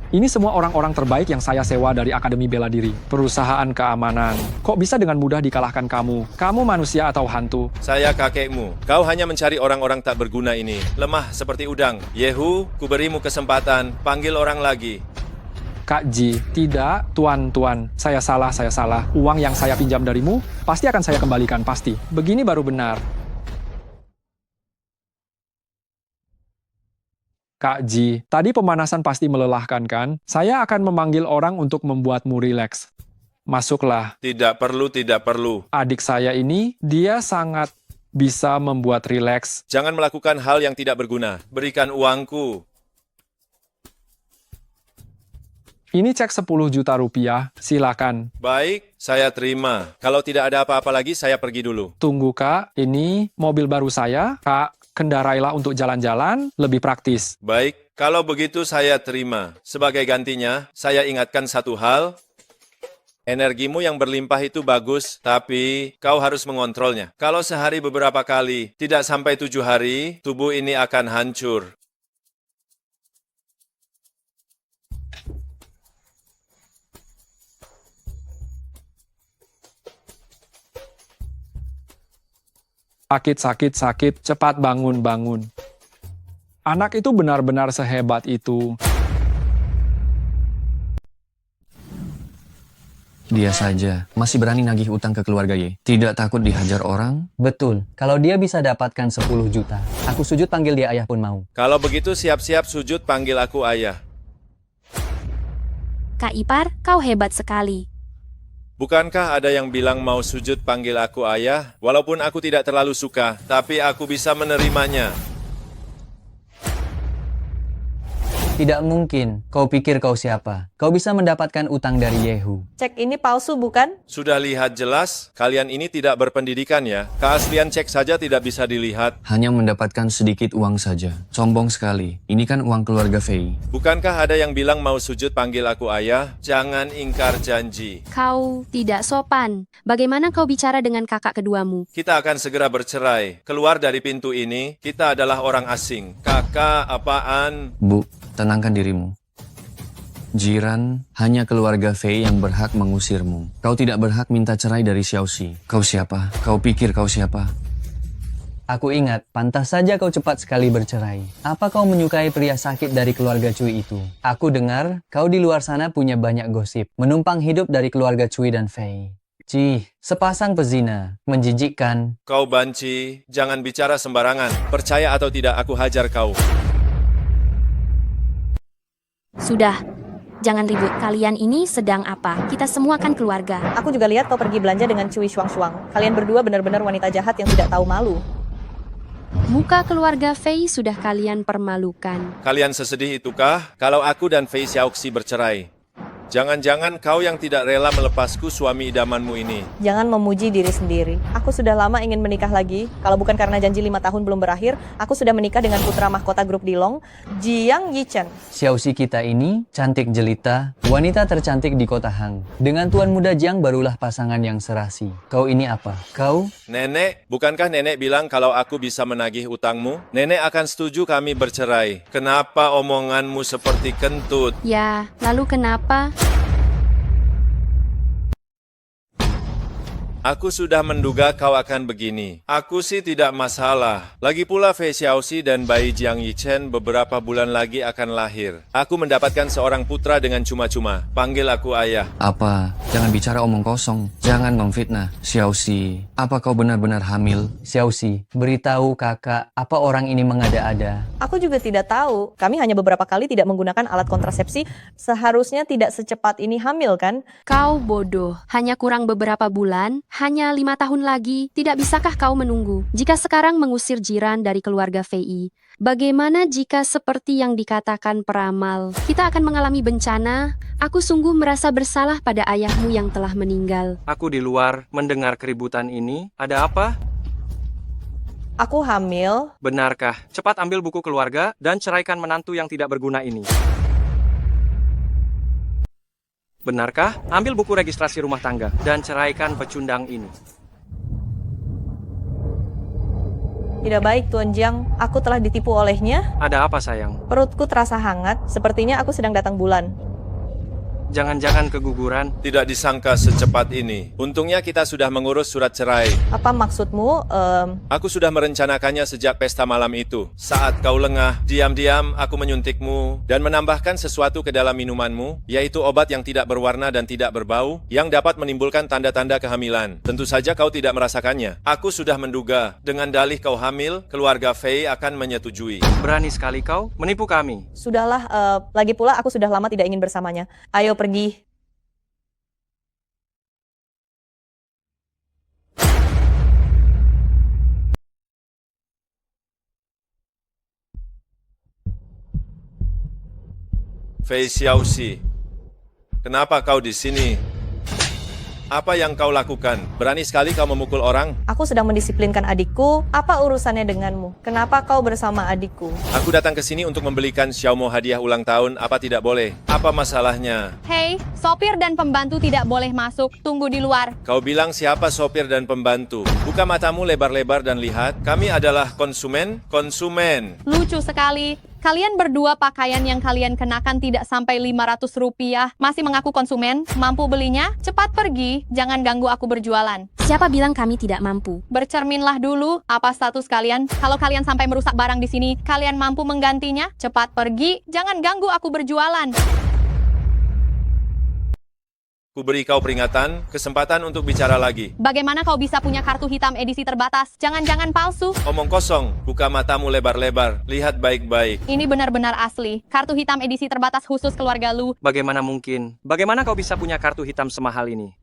Ini semua orang-orang terbaik yang saya sewa dari Akademi Bela Diri, perusahaan keamanan. Kok bisa dengan mudah dikalahkan kamu? Kamu manusia atau hantu? Saya kakekmu. Kau hanya mencari orang-orang tak berguna ini. Lemah seperti udang. Yehu, kuberimu kesempatan. Panggil orang lagi. Kak Ji, tidak, tuan. Saya salah. Uang yang saya pinjam darimu, pasti akan saya kembalikan, pasti. Begini baru benar. Kak Ji, tadi pemanasan pasti melelahkan kan? Saya akan memanggil orang untuk membuatmu rileks. Masuklah. Tidak perlu. Adik saya ini, dia sangat bisa membuat rileks. Jangan melakukan hal yang tidak berguna. Berikan uangku. Ini cek 10 juta rupiah, silakan. Baik, saya terima. Kalau tidak ada apa-apa lagi, saya pergi dulu. Tunggu kak, ini mobil baru saya. Kak, kendarailah untuk jalan-jalan, lebih praktis. Baik, kalau begitu saya terima. Sebagai gantinya, saya ingatkan satu hal. Energimu yang berlimpah itu bagus, tapi kau harus mengontrolnya. Kalau sehari beberapa kali, tidak sampai 7 hari, tubuh ini akan hancur. Sakit, cepat bangun. Anak itu benar-benar sehebat itu. Dia saja masih berani nagih utang ke keluarga Ye. Tidak takut dihajar orang? Betul, kalau dia bisa dapatkan 10 juta, aku sujud panggil dia ayah pun mau. Kalau begitu siap-siap sujud panggil aku ayah. Kak ipar, kau hebat sekali. Bukankah ada yang bilang mau sujud panggil aku ayah? Walaupun aku tidak terlalu suka, tapi aku bisa menerimanya. Tidak mungkin. Kau pikir kau siapa? Kau bisa mendapatkan utang dari Yehu. Cek ini palsu bukan? Sudah lihat jelas, kalian ini tidak berpendidikan ya. Keaslian cek saja tidak bisa dilihat. Hanya mendapatkan sedikit uang saja. Sombong sekali. Ini kan uang keluarga Fei. Bukankah ada yang bilang mau sujud panggil aku ayah? Jangan ingkar janji. Kau tidak sopan. Bagaimana kau bicara dengan kakak keduamu? Kita akan segera bercerai. Keluar dari pintu ini, kita adalah orang asing. Kakak, apaan? Bu, tenangkan dirimu. Jiran, hanya keluarga Fei yang berhak mengusirmu. Kau tidak berhak minta cerai dari Xiaoxi. Kau siapa? Kau pikir kau siapa? Aku ingat, pantas saja kau cepat sekali bercerai. Apa kau menyukai pria sakit dari keluarga Cui itu? Aku dengar, kau di luar sana punya banyak gosip. Menumpang hidup dari keluarga Cui dan Fei. Cih, sepasang pezina. Menjijikkan. Kau banci, jangan bicara sembarangan. Percaya atau tidak aku hajar kau. Sudah. Jangan ribut. Kalian ini sedang apa? Kita semua kan keluarga. Aku juga lihat kau pergi belanja dengan Cui Shuang-Shuang. Kalian berdua benar-benar wanita jahat yang tidak tahu malu. Muka keluarga Fei sudah kalian permalukan. Kalian sesedih itukah kalau aku dan Fei Xiaoxi bercerai? Jangan-jangan kau yang tidak rela melepasku suami idamanmu ini. Jangan memuji diri sendiri. Aku sudah lama ingin menikah lagi. Kalau bukan karena janji 5 tahun belum berakhir, aku sudah menikah dengan putra mahkota grup Dilong, Jiang Yichen. Xiaoxi kita ini cantik jelita, wanita tercantik di kota Hang. Dengan Tuan Muda Jiang barulah pasangan yang serasi. Kau ini apa? Kau? Nenek, bukankah nenek bilang kalau aku bisa menagih utangmu? Nenek akan setuju kami bercerai. Kenapa omonganmu seperti kentut? Ya, lalu kenapa? Aku sudah menduga kau akan begini. Aku sih tidak masalah. Lagi pula Fei Xiaoxi dan bayi Jiang Yichen beberapa bulan lagi akan lahir. Aku mendapatkan seorang putra dengan cuma-cuma. Panggil aku ayah. Apa? Jangan bicara omong kosong. Jangan memfitnah. Xiaoxi, apa kau benar-benar hamil? Xiaoxi, beritahu kakak, apa orang ini mengada-ada? Aku juga tidak tahu. Kami hanya beberapa kali tidak menggunakan alat kontrasepsi. Seharusnya tidak secepat ini hamil kan? Kau bodoh. Hanya kurang beberapa bulan. Hanya 5 tahun lagi, tidak bisakah kau menunggu? Jika sekarang mengusir jiran dari keluarga Fei, bagaimana jika seperti yang dikatakan peramal, kita akan mengalami bencana? Aku sungguh merasa bersalah pada ayahmu yang telah meninggal. Aku di luar mendengar keributan ini. Ada apa? Aku hamil. Benarkah? Cepat ambil buku keluarga dan ceraikan menantu yang tidak berguna ini. Benarkah? Ambil buku registrasi rumah tangga dan ceraikan pecundang ini. Tidak baik, Tuan Jiang. Aku telah ditipu olehnya. Ada apa, sayang? Perutku terasa hangat. Sepertinya aku sedang datang bulan. Jangan-jangan keguguran. Tidak disangka secepat ini. Untungnya kita sudah mengurus surat cerai. Apa maksudmu? Aku sudah merencanakannya sejak pesta malam itu. Saat kau lengah, diam-diam aku menyuntikmu dan menambahkan sesuatu ke dalam minumanmu, yaitu obat yang tidak berwarna dan tidak berbau, yang dapat menimbulkan tanda-tanda kehamilan. Tentu saja kau tidak merasakannya. Aku sudah menduga, dengan dalih kau hamil, keluarga Fei akan menyetujui. Berani sekali kau menipu kami. Sudahlah, lagi pula aku sudah lama tidak ingin bersamanya. Ayo pergi. Fei Xiaoxi, kenapa kau di sini? Apa yang kau lakukan? Berani sekali kau memukul orang? Aku sedang mendisiplinkan adikku. Apa urusannya denganmu? Kenapa kau bersama adikku? Aku datang ke sini untuk membelikan Xiaomo hadiah ulang tahun. Apa tidak boleh? Apa masalahnya? Hei, sopir dan pembantu tidak boleh masuk. Tunggu di luar. Kau bilang siapa sopir dan pembantu? Buka matamu lebar-lebar dan lihat. Kami adalah konsumen. Konsumen. Lucu sekali. Kalian berdua pakaian yang kalian kenakan tidak sampai 500 rupiah. Masih mengaku konsumen? Mampu belinya? Cepat pergi. Jangan ganggu aku berjualan. Siapa bilang kami tidak mampu? Bercerminlah dulu. Apa status kalian? Kalau kalian sampai merusak barang di sini, kalian mampu menggantinya? Cepat pergi. Jangan ganggu aku berjualan. Ku beri kau peringatan, kesempatan untuk bicara lagi. Bagaimana kau bisa punya kartu hitam edisi terbatas? Jangan-jangan palsu. Omong kosong, buka matamu lebar-lebar. Lihat baik-baik. Ini benar-benar asli. Kartu hitam edisi terbatas khusus keluarga Lu. Bagaimana mungkin? Bagaimana kau bisa punya kartu hitam semahal ini?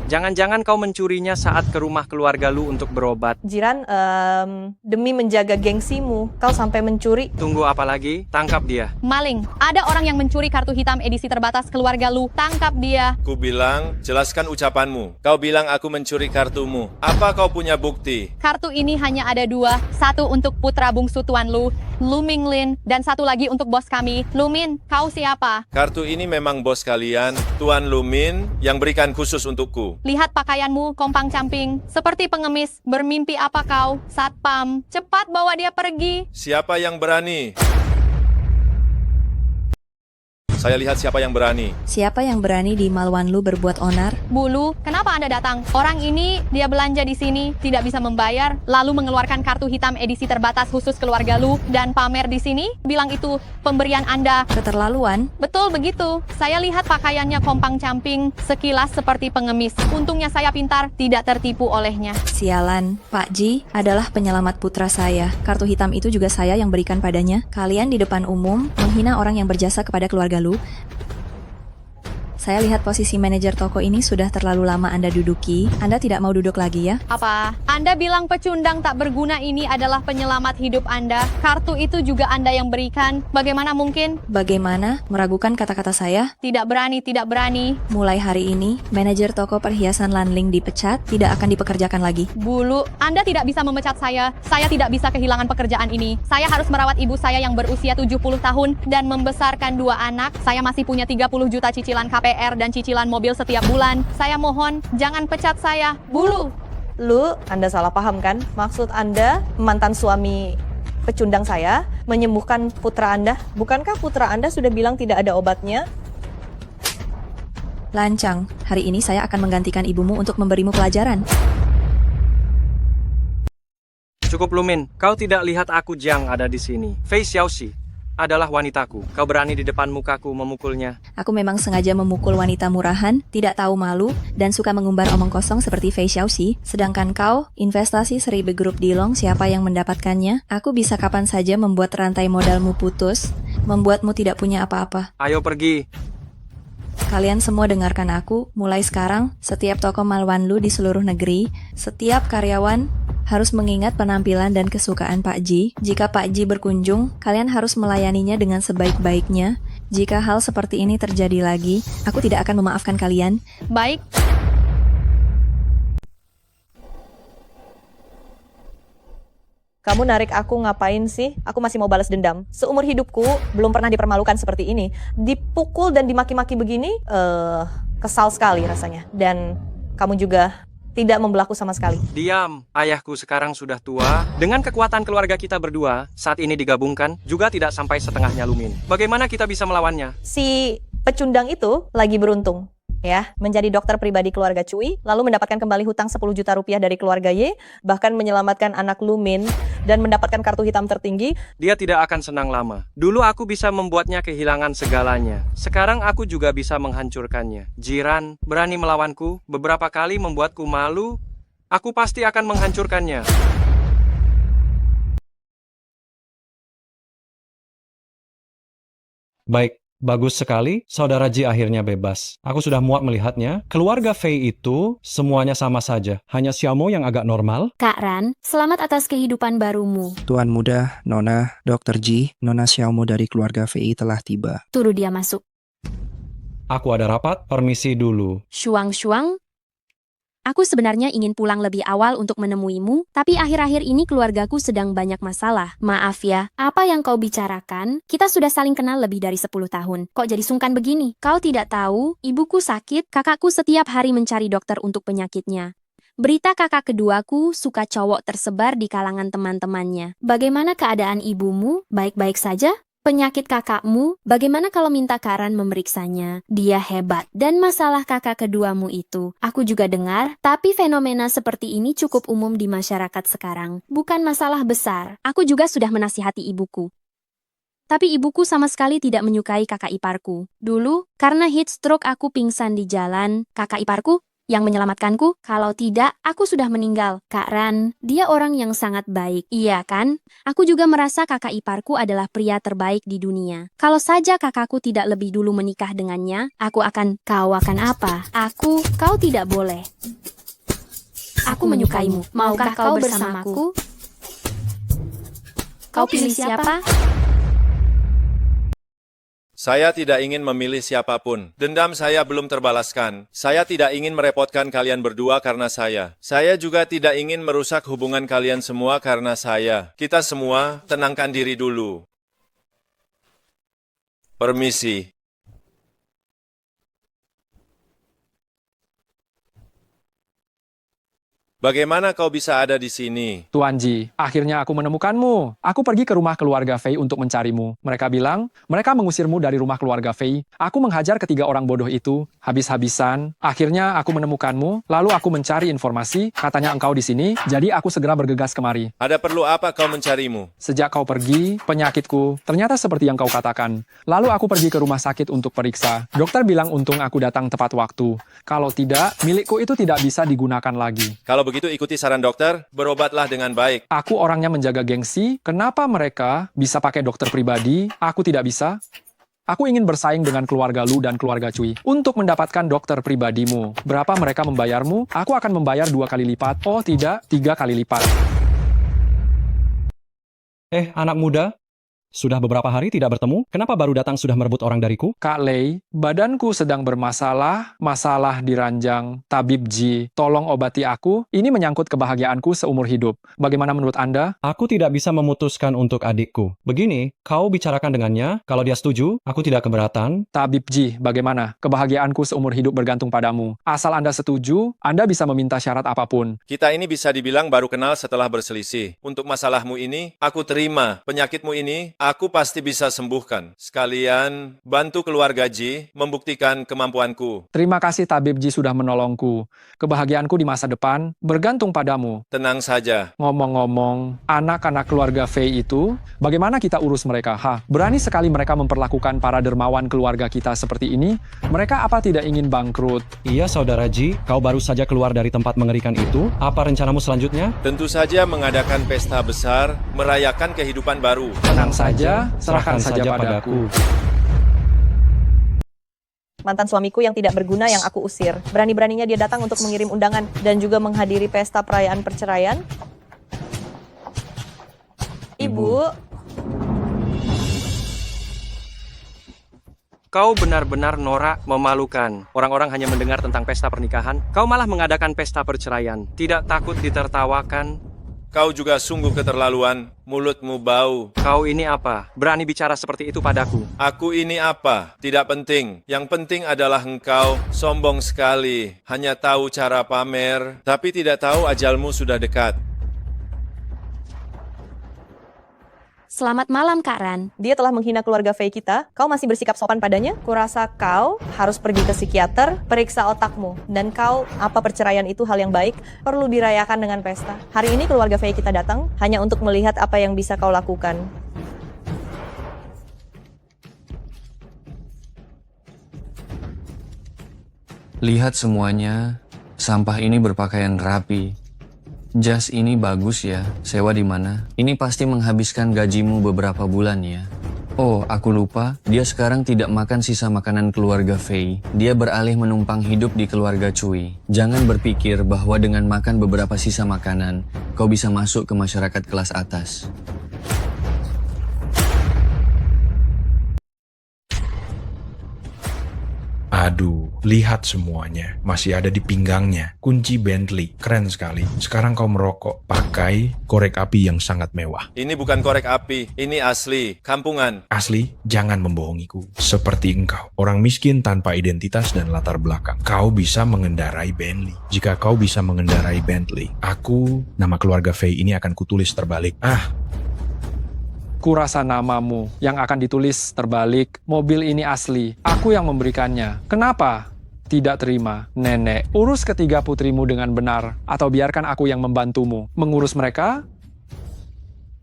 Jangan-jangan kau mencurinya saat ke rumah keluarga lu untuk berobat. Jiran, demi menjaga gengsimu, kau sampai mencuri. Tunggu apa lagi? Tangkap dia. Maling, ada orang yang mencuri kartu hitam edisi terbatas keluarga lu. Tangkap dia. Ku bilang, jelaskan ucapanmu. Kau bilang aku mencuri kartumu. Apa kau punya bukti? Kartu ini hanya ada 2. Satu untuk putra bungsu Tuan Lu, Lu Minglin, dan satu lagi untuk bos kami. Lu Min, kau siapa? Kartu ini memang bos kalian, Tuan Lumin, yang berikan khusus untukku. Lihat pakaianmu, kompang-camping. Seperti pengemis, bermimpi apa kau? Satpam, cepat bawa dia pergi. Siapa yang berani? Saya lihat siapa yang berani. Siapa yang berani di Malwan Lu berbuat onar? Bulu, kenapa Anda datang? Orang ini, dia belanja di sini, tidak bisa membayar, lalu mengeluarkan kartu hitam edisi terbatas khusus keluarga Lu, dan pamer di sini, bilang itu pemberian Anda. Keterlaluan? Betul begitu. Saya lihat pakaiannya kompang-camping, sekilas seperti pengemis. Untungnya saya pintar, tidak tertipu olehnya. Sialan, Pak Ji adalah penyelamat putra saya. Kartu hitam itu juga saya yang berikan padanya. Kalian di depan umum menghina orang yang berjasa kepada keluarga Lu. Saya lihat posisi manajer toko ini sudah terlalu lama Anda duduki. Anda tidak mau duduk lagi ya? Apa? Anda bilang pecundang tak berguna ini adalah penyelamat hidup Anda. Kartu itu juga Anda yang berikan. Bagaimana mungkin? Bagaimana? Meragukan kata-kata saya? Tidak berani, tidak berani. Mulai hari ini, manajer toko perhiasan Lanling dipecat, tidak akan dipekerjakan lagi. Bulu, Anda tidak bisa memecat saya. Saya tidak bisa kehilangan pekerjaan ini. Saya harus merawat ibu saya yang berusia 70 tahun dan membesarkan 2 anak. Saya masih punya 30 juta cicilan KPR dan cicilan mobil setiap bulan. Saya mohon, jangan pecat saya. Bulu. Lu, Anda salah paham kan? Maksud Anda, mantan suami pecundang saya, menyembuhkan putra Anda? Bukankah putra Anda sudah bilang tidak ada obatnya? Lancang, hari ini saya akan menggantikan ibumu untuk memberimu pelajaran. Cukup Lumin, kau tidak lihat aku Jiang ada di sini. Fei Xiaoxi adalah wanitaku. Kau berani di depan mukaku memukulnya. Aku memang sengaja memukul wanita murahan, tidak tahu malu, dan suka mengumbar omong kosong seperti Fei Xiaoxi. Sedangkan kau, investasi Seribu Grup Dilong, siapa yang mendapatkannya? Aku bisa kapan saja membuat rantai modalmu putus, membuatmu tidak punya apa-apa. Ayo pergi. Kalian semua dengarkan aku, mulai sekarang, setiap toko Malwan Lu di seluruh negeri, setiap karyawan harus mengingat penampilan dan kesukaan Pak Ji. Jika Pak Ji berkunjung, kalian harus melayaninya dengan sebaik-baiknya. Jika hal seperti ini terjadi lagi, aku tidak akan memaafkan kalian. Baik. Kamu narik aku ngapain sih? Aku masih mau balas dendam. Seumur hidupku belum pernah dipermalukan seperti ini. Dipukul dan dimaki-maki begini, kesal sekali rasanya. Dan kamu juga tidak membelaku sama sekali. Diam, ayahku sekarang sudah tua. Dengan kekuatan keluarga kita berdua, saat ini digabungkan, juga tidak sampai setengahnya Lumin. Bagaimana kita bisa melawannya? Si pecundang itu lagi beruntung, ya, menjadi dokter pribadi keluarga Cui, lalu mendapatkan kembali hutang 10 juta rupiah dari keluarga Y, bahkan menyelamatkan anak Lumin, dan mendapatkan kartu hitam tertinggi. Dia tidak akan senang lama. Dulu aku bisa membuatnya kehilangan segalanya. Sekarang aku juga bisa menghancurkannya. Jiran, berani melawanku, beberapa kali membuatku malu. Aku pasti akan menghancurkannya. Baik, bagus sekali. Saudara Ji akhirnya bebas. Aku sudah muak melihatnya. Keluarga Fei itu semuanya sama saja. Hanya Xiaomo yang agak normal. Kak Ran, selamat atas kehidupan barumu. Tuan muda, Nona, Dr. Ji, Nona Xiaomo dari keluarga Fei telah tiba. Turu dia masuk. Aku ada rapat, permisi dulu. Shuang-shuang, aku sebenarnya ingin pulang lebih awal untuk menemuimu, tapi akhir-akhir ini keluargaku sedang banyak masalah. Maaf ya, apa yang kau bicarakan? Kita sudah saling kenal lebih dari 10 tahun. Kok jadi sungkan begini? Kau tidak tahu, ibuku sakit, kakakku setiap hari mencari dokter untuk penyakitnya. Berita kakak keduaku suka cowok tersebar di kalangan teman-temannya. Bagaimana keadaan ibumu? Baik-baik saja? Penyakit kakakmu, bagaimana kalau minta Kak Ran memeriksanya? Dia hebat. Dan masalah kakak keduamu itu, aku juga dengar, tapi fenomena seperti ini cukup umum di masyarakat sekarang. Bukan masalah besar. Aku juga sudah menasihati ibuku. Tapi ibuku sama sekali tidak menyukai kakak iparku. Dulu, karena heat stroke aku pingsan di jalan, kakak iparku, yang menyelamatkanku. Kalau tidak, aku sudah meninggal. Kak Ran, dia orang yang sangat baik. Iya kan? Aku juga merasa kakak iparku adalah pria terbaik di dunia. Kalau saja kakakku tidak lebih dulu menikah dengannya, kau akan apa? Kau tidak boleh. Aku menyukaimu. Maukah kau bersamaku? Kau pilih siapa? Saya tidak ingin memilih siapapun. Dendam saya belum terbalaskan. Saya tidak ingin merepotkan kalian berdua karena saya. Saya juga tidak ingin merusak hubungan kalian semua karena saya. Kita semua tenangkan diri dulu. Permisi. Bagaimana kau bisa ada di sini? Tuan Ji, akhirnya aku menemukanmu. Aku pergi ke rumah keluarga Fei untuk mencarimu. Mereka bilang, mereka mengusirmu dari rumah keluarga Fei. Aku menghajar ketiga orang bodoh itu, habis-habisan. Akhirnya aku menemukanmu, lalu aku mencari informasi, katanya engkau di sini, jadi aku segera bergegas kemari. Ada perlu apa kau mencarimu? Sejak kau pergi, penyakitku ternyata seperti yang kau katakan. Lalu aku pergi ke rumah sakit untuk periksa. Dokter bilang untung aku datang tepat waktu. Kalau tidak, milikku itu tidak bisa digunakan lagi. Kalau begitu ikuti saran dokter, berobatlah dengan baik. Aku orangnya menjaga gengsi, kenapa mereka bisa pakai dokter pribadi, aku tidak bisa? Aku ingin bersaing dengan keluarga Lu dan keluarga Cui. Untuk mendapatkan dokter pribadimu, berapa mereka membayarmu? Aku akan membayar 2 kali lipat. Oh tidak, 3 kali lipat. Anak muda, sudah beberapa hari tidak bertemu, kenapa baru datang sudah merebut orang dariku? Kak Lei, badanku sedang bermasalah, masalah di ranjang. Tabib Ji, tolong obati aku, ini menyangkut kebahagiaanku seumur hidup. Bagaimana menurut Anda? Aku tidak bisa memutuskan untuk adikku. Begini, kau bicarakan dengannya, kalau dia setuju, aku tidak keberatan. Tabib Ji, bagaimana? Kebahagiaanku seumur hidup bergantung padamu. Asal Anda setuju, Anda bisa meminta syarat apapun. Kita ini bisa dibilang baru kenal setelah berselisih. Untuk masalahmu ini, aku terima. Penyakitmu ini, aku pasti bisa sembuhkan. Sekalian, bantu keluarga Ji membuktikan kemampuanku. Terima kasih Tabib Ji sudah menolongku. Kebahagiaanku di masa depan bergantung padamu. Tenang saja. Ngomong-ngomong, anak-anak keluarga Fei itu, bagaimana kita urus mereka? Berani sekali mereka memperlakukan para dermawan keluarga kita seperti ini? Mereka apa tidak ingin bangkrut? Iya, Saudara Ji, kau baru saja keluar dari tempat mengerikan itu. Apa rencanamu selanjutnya? Tentu saja mengadakan pesta besar, merayakan kehidupan baru. Tenang saja, serahkan saja padaku. Mantan suamiku yang tidak berguna yang aku usir. Berani-beraninya dia datang untuk mengirim undangan dan juga menghadiri pesta perayaan perceraian. Ibu. Kau benar-benar norak, memalukan. Orang-orang hanya mendengar tentang pesta pernikahan. Kau malah mengadakan pesta perceraian. Tidak takut ditertawakan. Kau juga sungguh keterlaluan. Mulutmu bau. Kau ini apa? Berani bicara seperti itu padaku. Aku ini apa? Tidak penting. Yang penting adalah engkau sombong sekali. Hanya tahu cara pamer, tapi tidak tahu ajalmu sudah dekat. Selamat malam, Kak Ran. Dia telah menghina keluarga Fei kita. Kau masih bersikap sopan padanya? Kurasa kau harus pergi ke psikiater, periksa otakmu. Dan kau, apa perceraian itu hal yang baik? Perlu dirayakan dengan pesta. Hari ini keluarga Fei kita datang hanya untuk melihat apa yang bisa kau lakukan. Lihat semuanya, sampah ini berpakaian rapi. Jas ini bagus ya, sewa di mana? Ini pasti menghabiskan gajimu beberapa bulan ya. Oh, aku lupa, dia sekarang tidak makan sisa makanan keluarga Fei. Dia beralih menumpang hidup di keluarga Cui. Jangan berpikir bahwa dengan makan beberapa sisa makanan, kau bisa masuk ke masyarakat kelas atas. Aduh, lihat semuanya. Masih ada di pinggangnya. Kunci Bentley. Keren sekali. Sekarang kau merokok. Pakai korek api yang sangat mewah. Ini bukan korek api. Ini asli. Kampungan. Asli, jangan membohongiku. Seperti engkau. Orang miskin tanpa identitas dan latar belakang. Kau bisa mengendarai Bentley. Jika kau bisa mengendarai Bentley, nama keluarga Fei ini akan kutulis terbalik. Kurasa namamu yang akan ditulis terbalik. Mobil ini asli. Aku yang memberikannya. Kenapa? Tidak terima. Nenek, urus ketiga putrimu dengan benar. Atau biarkan aku yang membantumu. Mengurus mereka?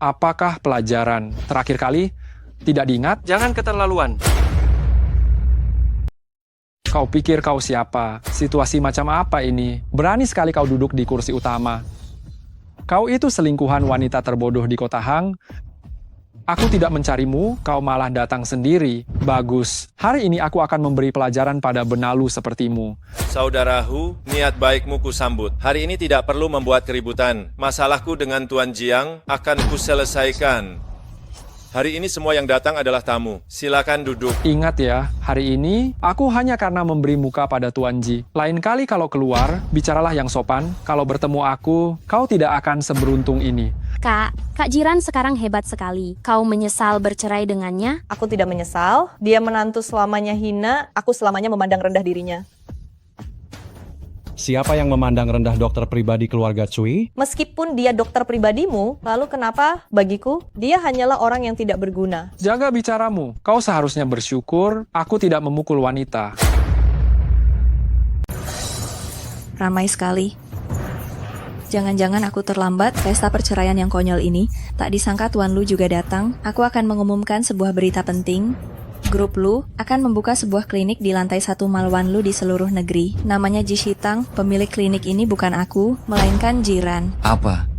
Apakah pelajaran? Terakhir kali? Tidak diingat? Jangan keterlaluan. Kau pikir kau siapa? Situasi macam apa ini? Berani sekali kau duduk di kursi utama. Kau itu selingkuhan wanita terbodoh di kota Hang. Aku tidak mencarimu, kau malah datang sendiri. Bagus. Hari ini aku akan memberi pelajaran pada benalu sepertimu. Saudaraku, niat baikmu kusambut. Hari ini tidak perlu membuat keributan. Masalahku dengan Tuan Jiang akan kuselesaikan. Hari ini semua yang datang adalah tamu. Silakan duduk. Ingat ya, hari ini aku hanya karena memberi muka pada Tuan Ji. Lain kali kalau keluar, bicaralah yang sopan. Kalau bertemu aku, kau tidak akan seberuntung ini. Kak Jiran sekarang hebat sekali. Kau menyesal bercerai dengannya? Aku tidak menyesal. Dia menantu selamanya hina, aku selamanya memandang rendah dirinya. Siapa yang memandang rendah dokter pribadi keluarga Cui? Meskipun dia dokter pribadimu, lalu kenapa bagiku dia hanyalah orang yang tidak berguna? Jaga bicaramu. Kau seharusnya bersyukur aku tidak memukul wanita. Ramai sekali. Jangan-jangan aku terlambat, pesta perceraian yang konyol ini. Tak disangka Tuan Lu juga datang. Aku akan mengumumkan sebuah berita penting. Grup Lu akan membuka sebuah klinik di lantai 1 Mall Wan Lu di seluruh negeri. Namanya Ji Shitang. Pemilik klinik ini bukan aku, melainkan Jiran. Apa?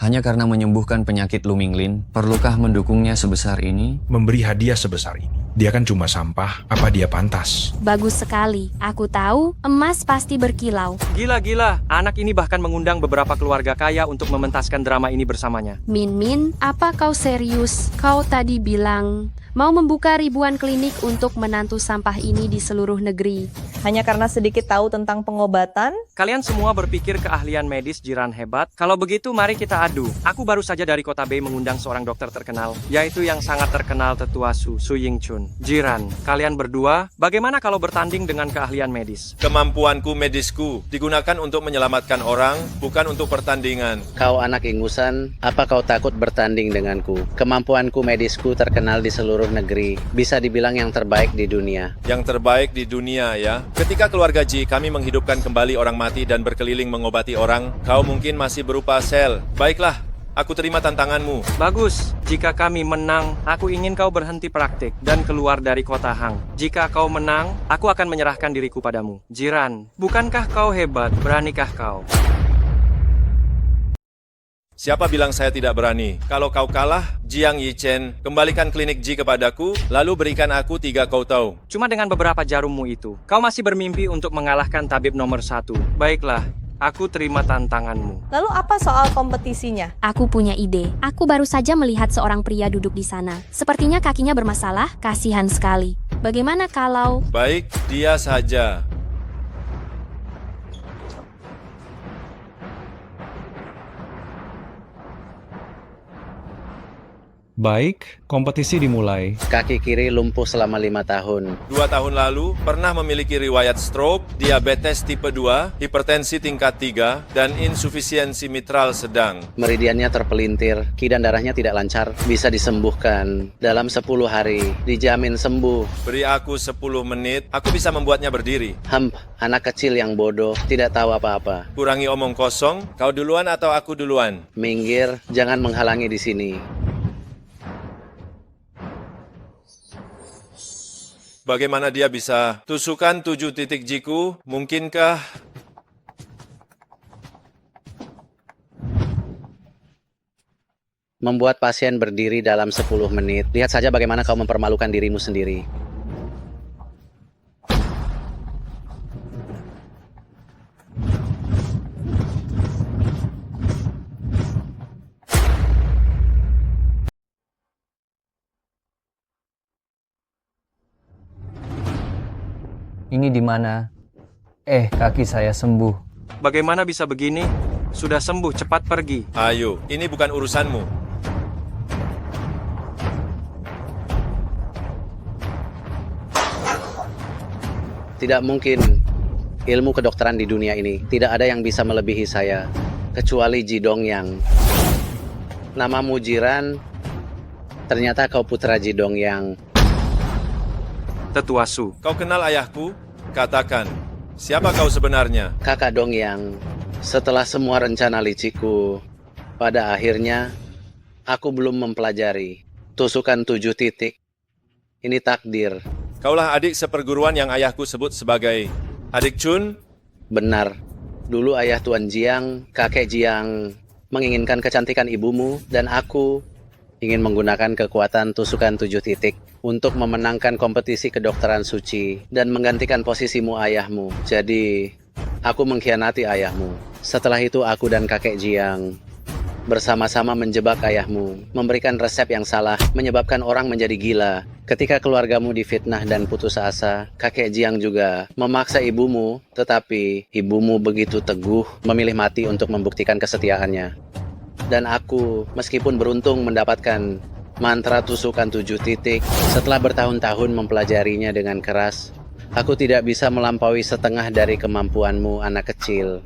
Hanya karena menyembuhkan penyakit Lu Minglin, perlukah mendukungnya sebesar ini? Memberi hadiah sebesar ini. Dia kan cuma sampah, apa dia pantas? Bagus sekali. Aku tahu emas pasti berkilau. Gila-gila, anak ini bahkan mengundang beberapa keluarga kaya untuk mementaskan drama ini bersamanya. Min, apa kau serius? Kau tadi bilang mau membuka ribuan klinik untuk menantu sampah ini di seluruh negeri. Hanya karena sedikit tahu tentang pengobatan? Kalian semua berpikir keahlian medis Jiran hebat? Kalau begitu mari kita adu. Aku baru saja dari kota Bei mengundang seorang dokter terkenal, yaitu yang sangat terkenal tetua Su Ying Chun. Jiran, kalian berdua, bagaimana kalau bertanding dengan keahlian medis? Kemampuanku medisku digunakan untuk menyelamatkan orang, bukan untuk pertandingan. Kau anak ingusan, apa kau takut bertanding denganku? Kemampuanku medisku terkenal di seluruh negeri, bisa dibilang yang terbaik di dunia. Yang terbaik di dunia ya. Ketika keluarga Ji kami menghidupkan kembali orang mati dan berkeliling mengobati orang, kau mungkin masih berupa sel. Baiklah, aku terima tantanganmu. Bagus, jika kami menang, aku ingin kau berhenti praktik dan keluar dari kota Hang. Jika kau menang, aku akan menyerahkan diriku padamu. Jiran, bukankah kau hebat? Beranikah kau? Siapa bilang saya tidak berani? Kalau kau kalah, Jiang Yichen, kembalikan klinik Ji kepadaku, lalu berikan aku 3 kau tahu. Cuma dengan beberapa jarummu itu, kau masih bermimpi untuk mengalahkan tabib nomor 1. Baiklah, aku terima tantanganmu. Lalu apa soal kompetisinya? Aku punya ide. Aku baru saja melihat seorang pria duduk di sana. Sepertinya kakinya bermasalah, kasihan sekali. Bagaimana kalau... Baik, dia saja. Baik, kompetisi dimulai. Kaki kiri lumpuh selama 5 tahun. 2 tahun lalu, pernah memiliki riwayat stroke, diabetes tipe 2, hipertensi tingkat 3, dan insufisiensi mitral sedang. Meridiannya terpelintir, ki dan darahnya tidak lancar, bisa disembuhkan. Dalam 10 hari, dijamin sembuh. Beri aku 10 menit, aku bisa membuatnya berdiri. Anak kecil yang bodoh, tidak tahu apa-apa. Kurangi omong kosong, kau duluan atau aku duluan? Minggir, jangan menghalangi di sini. Bagaimana dia bisa? Tusukan 7 titik jiku, mungkinkah? Membuat pasien berdiri dalam 10 menit. Lihat saja bagaimana kau mempermalukan dirimu sendiri. Ini di mana? Kaki saya sembuh. Bagaimana bisa begini? Sudah sembuh, cepat pergi. Ayo, ini bukan urusanmu. Tidak mungkin. Ilmu kedokteran di dunia ini tidak ada yang bisa melebihi saya, kecuali Ji Dongyang. Namamu Jiran, ternyata kau putra Ji Dongyang. Tetua Su. Kau kenal ayahku? Katakan, siapa kau sebenarnya? Kakak Dongyang, setelah semua rencana liciku, pada akhirnya aku belum mempelajari tusukan 7 titik. Ini takdir. Kaulah adik seperguruan yang ayahku sebut sebagai adik Chun. Benar. Dulu ayah Tuan Jiang, kakek Jiang, menginginkan kecantikan ibumu, dan aku ingin menggunakan kekuatan tusukan 7 titik untuk memenangkan kompetisi kedokteran suci dan menggantikan posisimu ayahmu. Jadi, aku mengkhianati ayahmu. Setelah itu aku dan kakek Jiang bersama-sama menjebak ayahmu, memberikan resep yang salah, menyebabkan orang menjadi gila. Ketika keluargamu difitnah dan putus asa, kakek Jiang juga memaksa ibumu, tetapi ibumu begitu teguh memilih mati untuk membuktikan kesetiaannya. Dan aku, meskipun beruntung mendapatkan mantra tusukan 7 titik, setelah bertahun-tahun mempelajarinya dengan keras, aku tidak bisa melampaui setengah dari kemampuanmu, anak kecil.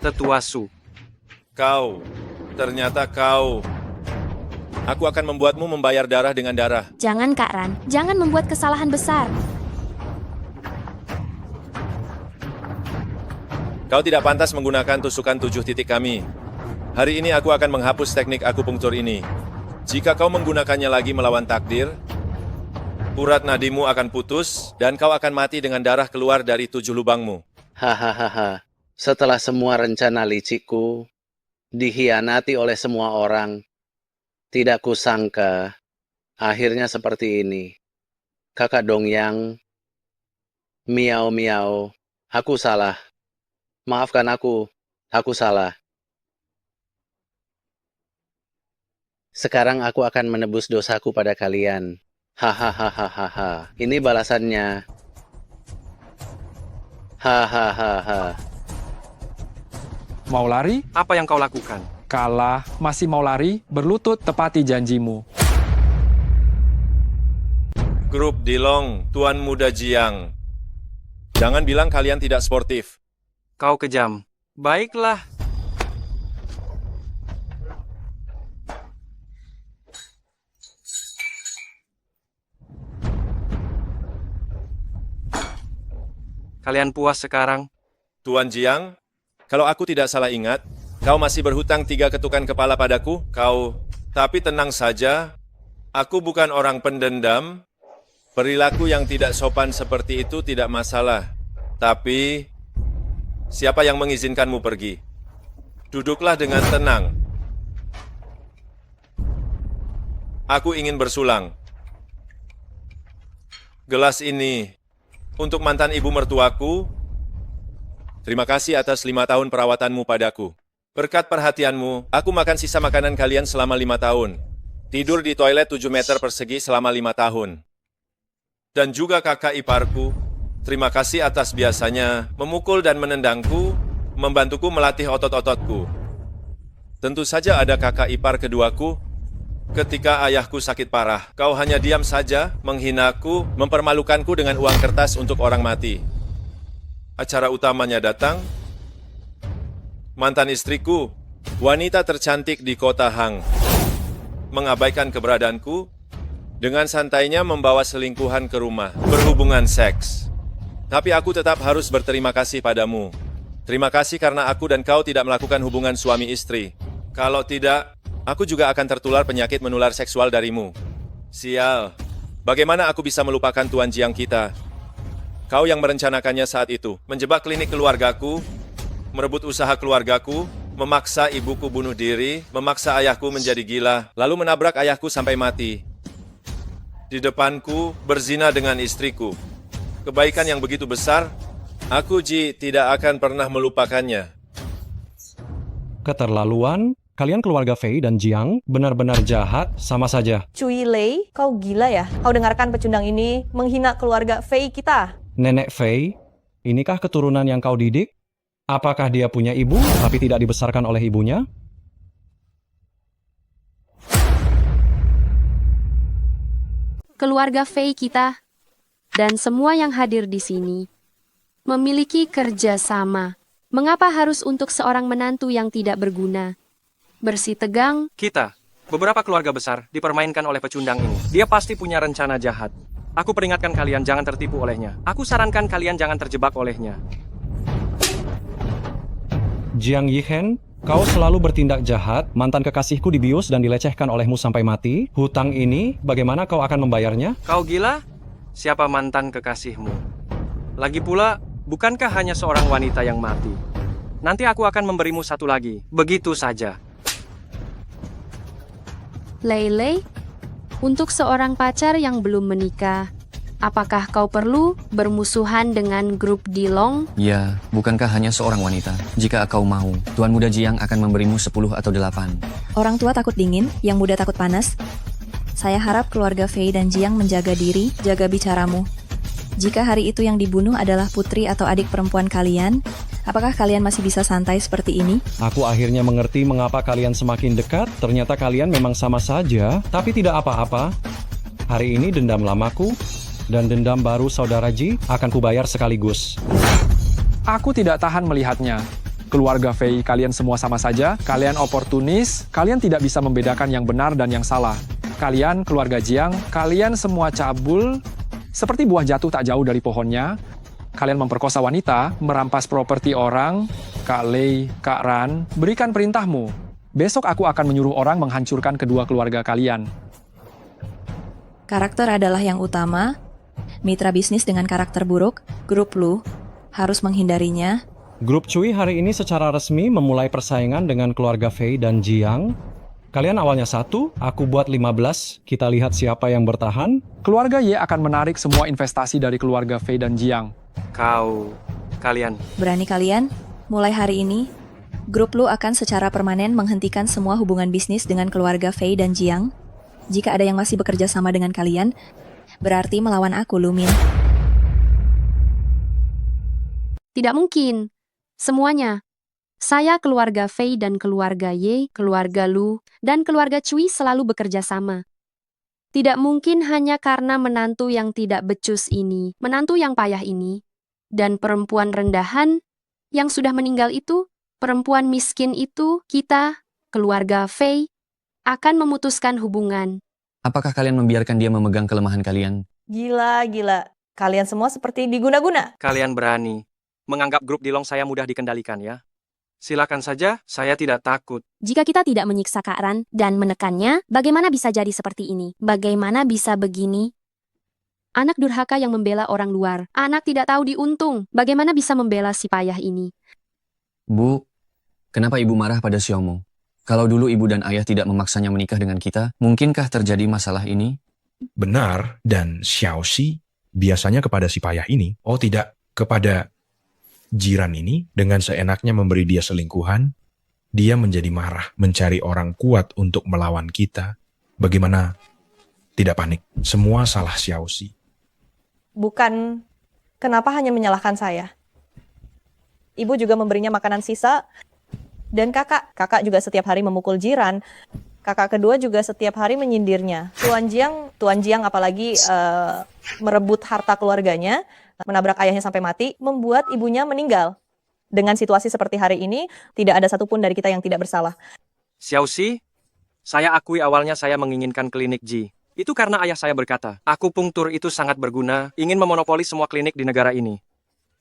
Tetua Su. Ternyata kau. Aku akan membuatmu membayar darah dengan darah. Jangan Kak Ran, jangan membuat kesalahan besar. Kau tidak pantas menggunakan tusukan 7 titik kami. Hari ini aku akan menghapus teknik akupunktur ini. Jika kau menggunakannya lagi melawan takdir, urat nadimu akan putus dan kau akan mati dengan darah keluar dari 7 lubangmu. Hahaha. Setelah semua rencana licikku dikhianati oleh semua orang, tidak kusangka akhirnya seperti ini. Kakak Dongyang, miau miau, aku salah. Maafkan aku salah. Sekarang aku akan menebus dosaku pada kalian. Hahaha. Ini balasannya. Hahaha. Mau lari? Apa yang kau lakukan? Kalah, masih mau lari? Berlutut, tepati janjimu. Grup Dilong, Tuan Muda Jiang. Jangan bilang kalian tidak sportif. Kau kejam. Baiklah. Kalian puas sekarang? Tuan Jiang, kalau aku tidak salah ingat, kau masih berhutang 3 ketukan kepala padaku. Tapi tenang saja, aku bukan orang pendendam. Perilaku yang tidak sopan seperti itu tidak masalah. Tapi, siapa yang mengizinkanmu pergi? Duduklah dengan tenang. Aku ingin bersulang. Gelas ini untuk mantan ibu mertuaku. Terima kasih atas 5 tahun perawatanmu padaku. Berkat perhatianmu, aku makan sisa makanan kalian selama 5 tahun. Tidur di toilet 7 meter persegi selama 5 tahun. Dan juga kakak iparku, terima kasih atas biasanya memukul dan menendangku, membantuku melatih otot-ototku. Tentu saja ada kakak ipar keduaku. Ketika ayahku sakit parah, kau hanya diam saja, menghinaku, mempermalukanku dengan uang kertas untuk orang mati. Acara utamanya datang, mantan istriku, wanita tercantik di kota Hang, mengabaikan keberadaanku, dengan santainya membawa selingkuhan ke rumah, berhubungan seks. Tapi aku tetap harus berterima kasih padamu. Terima kasih karena aku dan kau tidak melakukan hubungan suami istri. Kalau tidak, aku juga akan tertular penyakit menular seksual darimu. Sial, bagaimana aku bisa melupakan Tuan Jiang kita? Kau yang merencanakannya saat itu, menjebak klinik keluargaku, merebut usaha keluargaku, memaksa ibuku bunuh diri, memaksa ayahku menjadi gila, lalu menabrak ayahku sampai mati. Di depanku, berzina dengan istriku. Kebaikan yang begitu besar, aku tidak akan pernah melupakannya. Keterlaluan, kalian keluarga Fei dan Jiang benar-benar jahat sama saja. Cui Lei, kau gila ya? Kau dengarkan pecundang ini menghina keluarga Fei kita. Nenek Fei, inikah keturunan yang kau didik? Apakah dia punya ibu tapi tidak dibesarkan oleh ibunya? Keluarga Fei kita dan semua yang hadir di sini memiliki kerjasama. Mengapa harus untuk seorang menantu yang tidak berguna? Bersih tegang. Kita, beberapa keluarga besar, dipermainkan oleh pecundang ini. Dia pasti punya rencana jahat. Aku peringatkan kalian jangan tertipu olehnya. Aku sarankan kalian jangan terjebak olehnya. Jiang Yihen, kau selalu bertindak jahat, mantan kekasihku dibius dan dilecehkan olehmu sampai mati. Hutang ini, bagaimana kau akan membayarnya? Kau gila? siapa mantan kekasihmu. Lagi pula, bukankah hanya seorang wanita yang mati? Nanti aku akan memberimu satu lagi. Begitu saja. Lei, untuk seorang pacar yang belum menikah, apakah kau perlu bermusuhan dengan grup Dilong? Ya, bukankah hanya seorang wanita? Jika kau mau, Tuan Muda Jiang akan memberimu 10 atau 8. Orang tua takut dingin, yang muda takut panas. Saya harap keluarga Fei dan Jiang menjaga diri, jaga bicaramu. Jika hari itu yang dibunuh adalah putri atau adik perempuan kalian, apakah kalian masih bisa santai seperti ini? Aku akhirnya mengerti mengapa kalian semakin dekat. Ternyata kalian memang sama saja, tapi tidak apa-apa. Hari ini dendam lamaku dan dendam baru saudara Ji akan kubayar sekaligus. Aku tidak tahan melihatnya. Keluarga Fei, kalian semua sama saja. Kalian oportunis. Kalian tidak bisa membedakan yang benar dan yang salah. Kalian, keluarga Jiang, kalian semua cabul. Seperti buah jatuh tak jauh dari pohonnya. Kalian memperkosa wanita, merampas properti orang. Kak Lei, Kak Ran, berikan perintahmu. Besok aku akan menyuruh orang menghancurkan kedua keluarga kalian. Karakter adalah yang utama. Mitra bisnis dengan karakter buruk, grup Lu, harus menghindarinya. Grup Cui hari ini secara resmi memulai persaingan dengan keluarga Fei dan Jiang. Kalian awalnya 1, aku buat 15. Kita lihat siapa yang bertahan. Keluarga Ye akan menarik semua investasi dari keluarga Fei dan Jiang. Kalian. Berani kalian? Mulai hari ini, grup Lu akan secara permanen menghentikan semua hubungan bisnis dengan keluarga Fei dan Jiang. Jika ada yang masih bekerja sama dengan kalian, berarti melawan aku, Lumin. Tidak mungkin. Semuanya. Saya, keluarga Fei dan keluarga Ye, keluarga Lu, dan keluarga Cui selalu bekerja sama. Tidak mungkin hanya karena menantu yang tidak becus ini, menantu yang payah ini, dan perempuan rendahan yang sudah meninggal itu, perempuan miskin itu, kita, keluarga Fei, akan memutuskan hubungan. Apakah kalian membiarkan dia memegang kelemahan kalian? Gila. Kalian semua seperti diguna-guna. Kalian berani menganggap grup Dilong saya mudah dikendalikan ya? Silakan saja, saya tidak takut. Jika kita tidak menyiksa Kak Ran dan menekannya, bagaimana bisa jadi seperti ini? Bagaimana bisa begini? Anak durhaka yang membela orang luar. Anak tidak tahu diuntung. Bagaimana bisa membela si payah ini? Bu, kenapa ibu marah pada Xiaomo? Kalau dulu ibu dan ayah tidak memaksanya menikah dengan kita, mungkinkah terjadi masalah ini? Benar, dan Xiaoxi biasanya kepada si payah ini, oh tidak, kepada jiran ini, dengan seenaknya memberi dia selingkuhan, dia menjadi marah, mencari orang kuat untuk melawan kita. Bagaimana tidak panik? Semua salah Xiaoxi. Bukan, kenapa hanya menyalahkan saya? Ibu juga memberinya makanan sisa, dan kakak juga setiap hari memukul jiran. Kakak kedua juga setiap hari menyindirnya. Tuan Jiang apalagi merebut harta keluarganya, menabrak ayahnya sampai mati, membuat ibunya meninggal. Dengan situasi seperti hari ini, tidak ada satupun dari kita yang tidak bersalah. Xiaoxi, saya akui awalnya saya menginginkan klinik Ji. Itu karena ayah saya berkata, akupunktur itu sangat berguna, ingin memonopoli semua klinik di negara ini.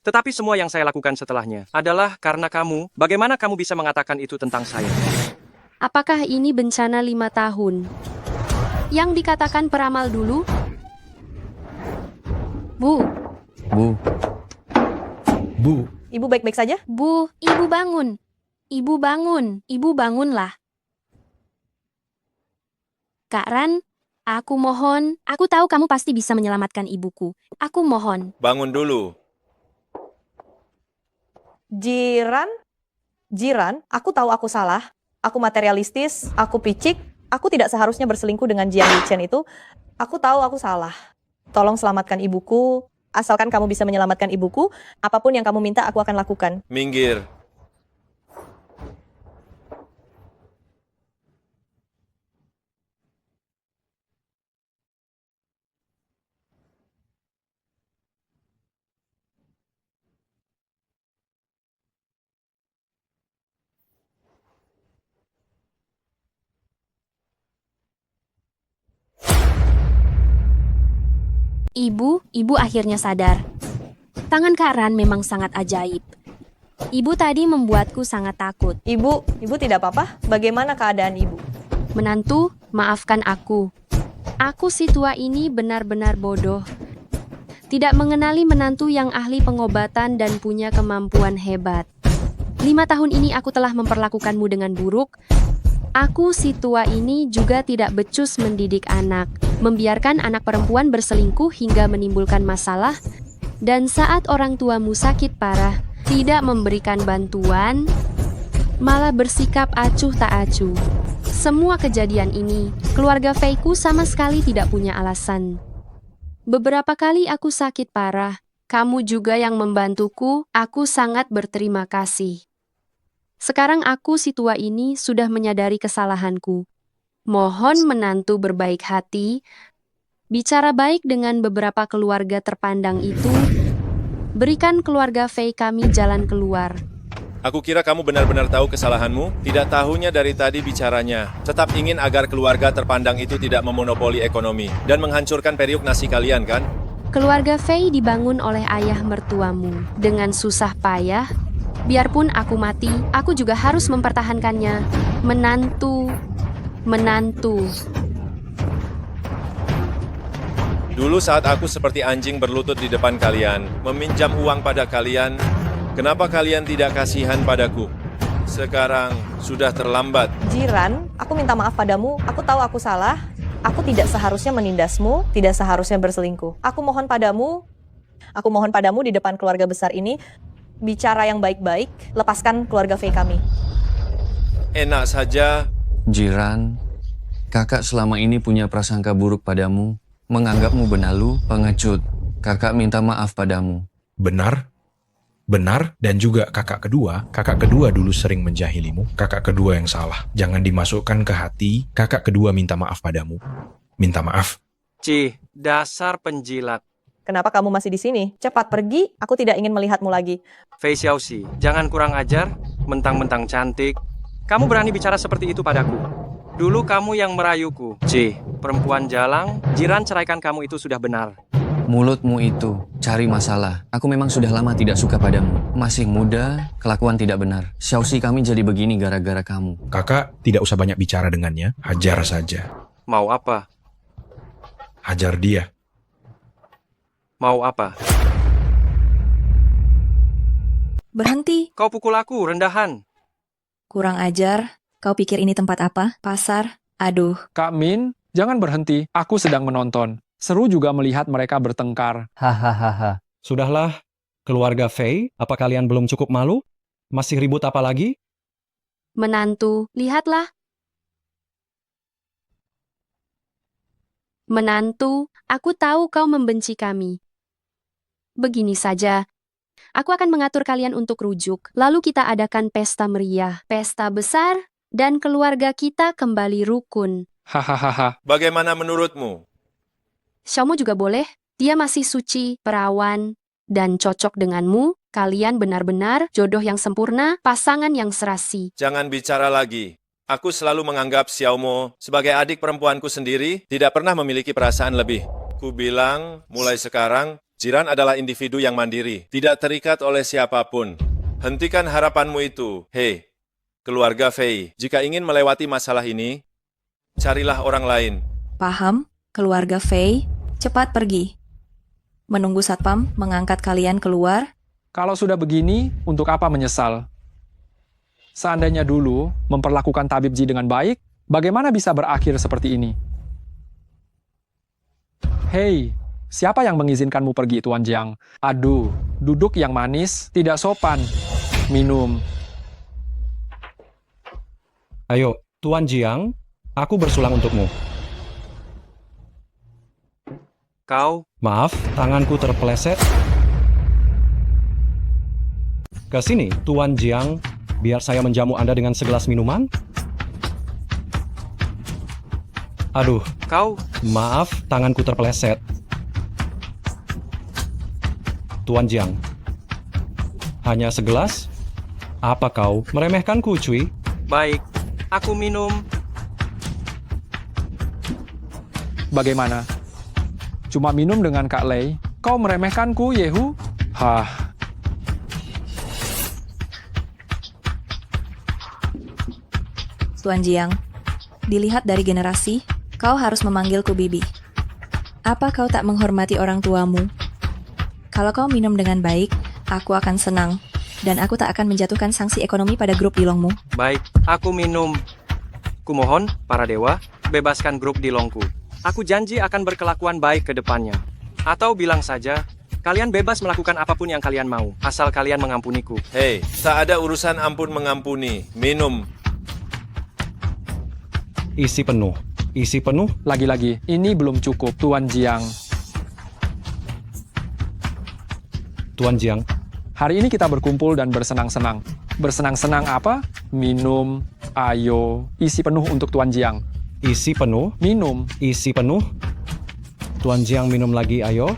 Tetapi semua yang saya lakukan setelahnya adalah karena kamu. Bagaimana kamu bisa mengatakan itu tentang saya? Apakah ini bencana 5 tahun? Yang dikatakan peramal dulu? Bu. Ibu baik-baik saja? Bu, ibu bangun. Ibu bangun. Ibu bangunlah. Kak Ran, aku mohon. Aku tahu kamu pasti bisa menyelamatkan ibuku. Aku mohon. Bangun dulu. Jiran, aku tahu aku salah. Aku materialistis, aku picik, aku tidak seharusnya berselingkuh dengan Jiang Lichen itu. Aku tahu aku salah. Tolong selamatkan ibuku. Asalkan kamu bisa menyelamatkan ibuku, apapun yang kamu minta aku akan lakukan. Minggir. Ibu akhirnya sadar. Tangan Kak Ran memang sangat ajaib. Ibu tadi membuatku sangat takut. Ibu tidak apa-apa? Bagaimana keadaan ibu? Menantu, maafkan aku. Aku si tua ini benar-benar bodoh. tidak mengenali menantu yang ahli pengobatan dan punya kemampuan hebat. 5 tahun ini aku telah memperlakukanmu dengan buruk. Aku si tua ini juga tidak becus mendidik anak, membiarkan anak perempuan berselingkuh hingga menimbulkan masalah, dan saat orang tuamu sakit parah, tidak memberikan bantuan, malah bersikap acuh tak acuh. Semua kejadian ini, keluarga Feiku sama sekali tidak punya alasan. Beberapa kali aku sakit parah, kamu juga yang membantuku, aku sangat berterima kasih. Sekarang aku si tua ini sudah menyadari kesalahanku. Mohon menantu berbaik hati, bicara baik dengan beberapa keluarga terpandang itu, berikan keluarga Fei kami jalan keluar. Aku kira kamu benar-benar tahu kesalahanmu, tidak tahunya dari tadi bicaranya. Tetap ingin agar keluarga terpandang itu tidak memonopoli ekonomi dan menghancurkan periuk nasi kalian, kan? Keluarga Fei dibangun oleh ayah mertuamu dengan susah payah. Biarpun aku mati, aku juga harus mempertahankannya. Menantu. Dulu saat aku seperti anjing berlutut di depan kalian, meminjam uang pada kalian, kenapa kalian tidak kasihan padaku? Sekarang sudah terlambat. Jiran, aku minta maaf padamu. Aku tahu aku salah. Aku tidak seharusnya menindasmu, tidak seharusnya berselingkuh. Aku mohon padamu di depan keluarga besar ini, bicara yang baik-baik, lepaskan keluarga Fei kami. Enak saja. Jiran, kakak selama ini punya prasangka buruk padamu, menganggapmu benalu, pengecut. Kakak minta maaf padamu. Benar, dan juga kakak kedua dulu sering menjahilimu. Kakak kedua yang salah. Jangan dimasukkan ke hati, kakak kedua minta maaf padamu. Minta maaf. Cih, dasar penjilat. Kenapa kamu masih di sini? Cepat pergi, aku tidak ingin melihatmu lagi. Fei Xiaoxi, jangan kurang ajar, mentang-mentang cantik. Kamu berani bicara seperti itu padaku. Dulu kamu yang merayuku. Cih, perempuan jalang, jiran ceraikan kamu itu sudah benar. Mulutmu itu, cari masalah. Aku memang sudah lama tidak suka padamu. Masih muda, kelakuan tidak benar. Xiaoxi kami jadi begini gara-gara kamu. Kakak tidak usah banyak bicara dengannya, hajar saja. Mau apa? Hajar dia. Mau apa? Berhenti. Kau pukul aku, rendahan. Kurang ajar. Kau pikir ini tempat apa? Pasar? Aduh. Kak Min, jangan berhenti. Aku sedang menonton. Seru juga melihat mereka bertengkar. Hahaha. Sudahlah, keluarga Fei, apa kalian belum cukup malu? Masih ribut apa lagi? Menantu, lihatlah. Menantu, aku tahu kau membenci kami. Begini saja, aku akan mengatur kalian untuk rujuk. Lalu kita adakan pesta meriah, pesta besar, dan keluarga kita kembali rukun. Hahaha. Bagaimana menurutmu? Xiaomu juga boleh, dia masih suci, perawan, dan cocok denganmu. Kalian benar-benar jodoh yang sempurna, pasangan yang serasi. Jangan bicara lagi. Aku selalu menganggap Xiaomo sebagai adik perempuanku sendiri, tidak pernah memiliki perasaan lebih. Ku bilang, mulai sekarang, jiran adalah individu yang mandiri, tidak terikat oleh siapapun. Hentikan harapanmu itu. Hei, keluarga Fei, jika ingin melewati masalah ini, carilah orang lain. Paham? Keluarga Fei, cepat pergi. Menunggu satpam mengangkat kalian keluar. Kalau sudah begini, untuk apa menyesal? Seandainya dulu memperlakukan Tabib Ji dengan baik, bagaimana bisa berakhir seperti ini? Hei, siapa yang mengizinkanmu pergi, Tuan Jiang? Aduh, duduk yang manis, tidak sopan. Minum. Ayo, Tuan Jiang, aku bersulang untukmu. Kau? Maaf, tanganku terpeleset. Ke sini, Tuan Jiang, biar saya menjamu Anda dengan segelas minuman. Aduh. Kau? Maaf, tanganku terpeleset. Tuan Jiang, hanya segelas? Apa kau meremehkanku, Cui? Baik, aku minum. Bagaimana? Cuma minum dengan Kak Lei? Kau meremehkanku, Yehu? Hah. Tuan Jiang, dilihat dari generasi, kau harus memanggilku Bibi. Apa kau tak menghormati orang tuamu? Kalau kau minum dengan baik, aku akan senang. Dan aku tak akan menjatuhkan sanksi ekonomi pada grup Dilongmu. Baik, aku minum. Kumohon, para dewa, bebaskan grup Dilongku. Aku janji akan berkelakuan baik ke depannya. Atau bilang saja, kalian bebas melakukan apapun yang kalian mau, asal kalian mengampuniku. Hei, tak ada urusan ampun mengampuni. Minum. Isi penuh. Isi penuh. Lagi-lagi, ini belum cukup, Tuan Jiang. Tuan Jiang, Hari ini kita berkumpul dan bersenang-senang. Bersenang-senang apa? Minum. Ayo, isi penuh untuk Tuan Jiang. isi penuh. Minum. Isi penuh. Tuan Jiang minum lagi, ayo.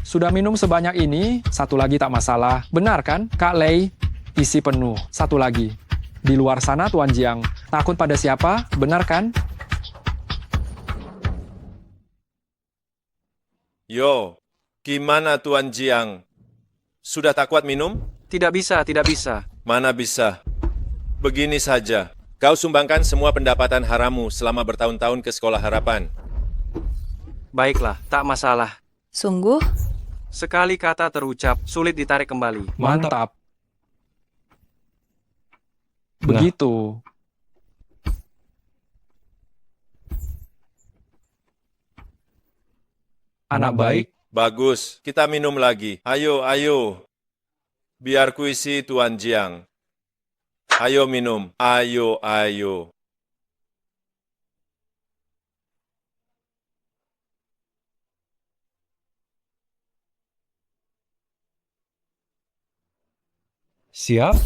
Sudah minum sebanyak ini, satu lagi tak masalah. Benar kan, Kak Lei? Isi penuh. Satu lagi. Di luar sana, Tuan Jiang. Takut pada siapa? Benar kan? Yo, gimana Tuan Jiang? Sudah tak kuat minum? Tidak bisa, tidak bisa. Mana bisa? Begini saja, kau sumbangkan semua pendapatan haramu selama bertahun-tahun ke Sekolah Harapan. Baiklah, tak masalah. Sungguh? Sekali kata terucap, sulit ditarik kembali. Mantap. Begitu. Anak baik. Bagus, kita minum lagi. Ayo, ayo. Biar kuisi Tuan Jiang. Ayo minum. Ayo, ayo. Siap.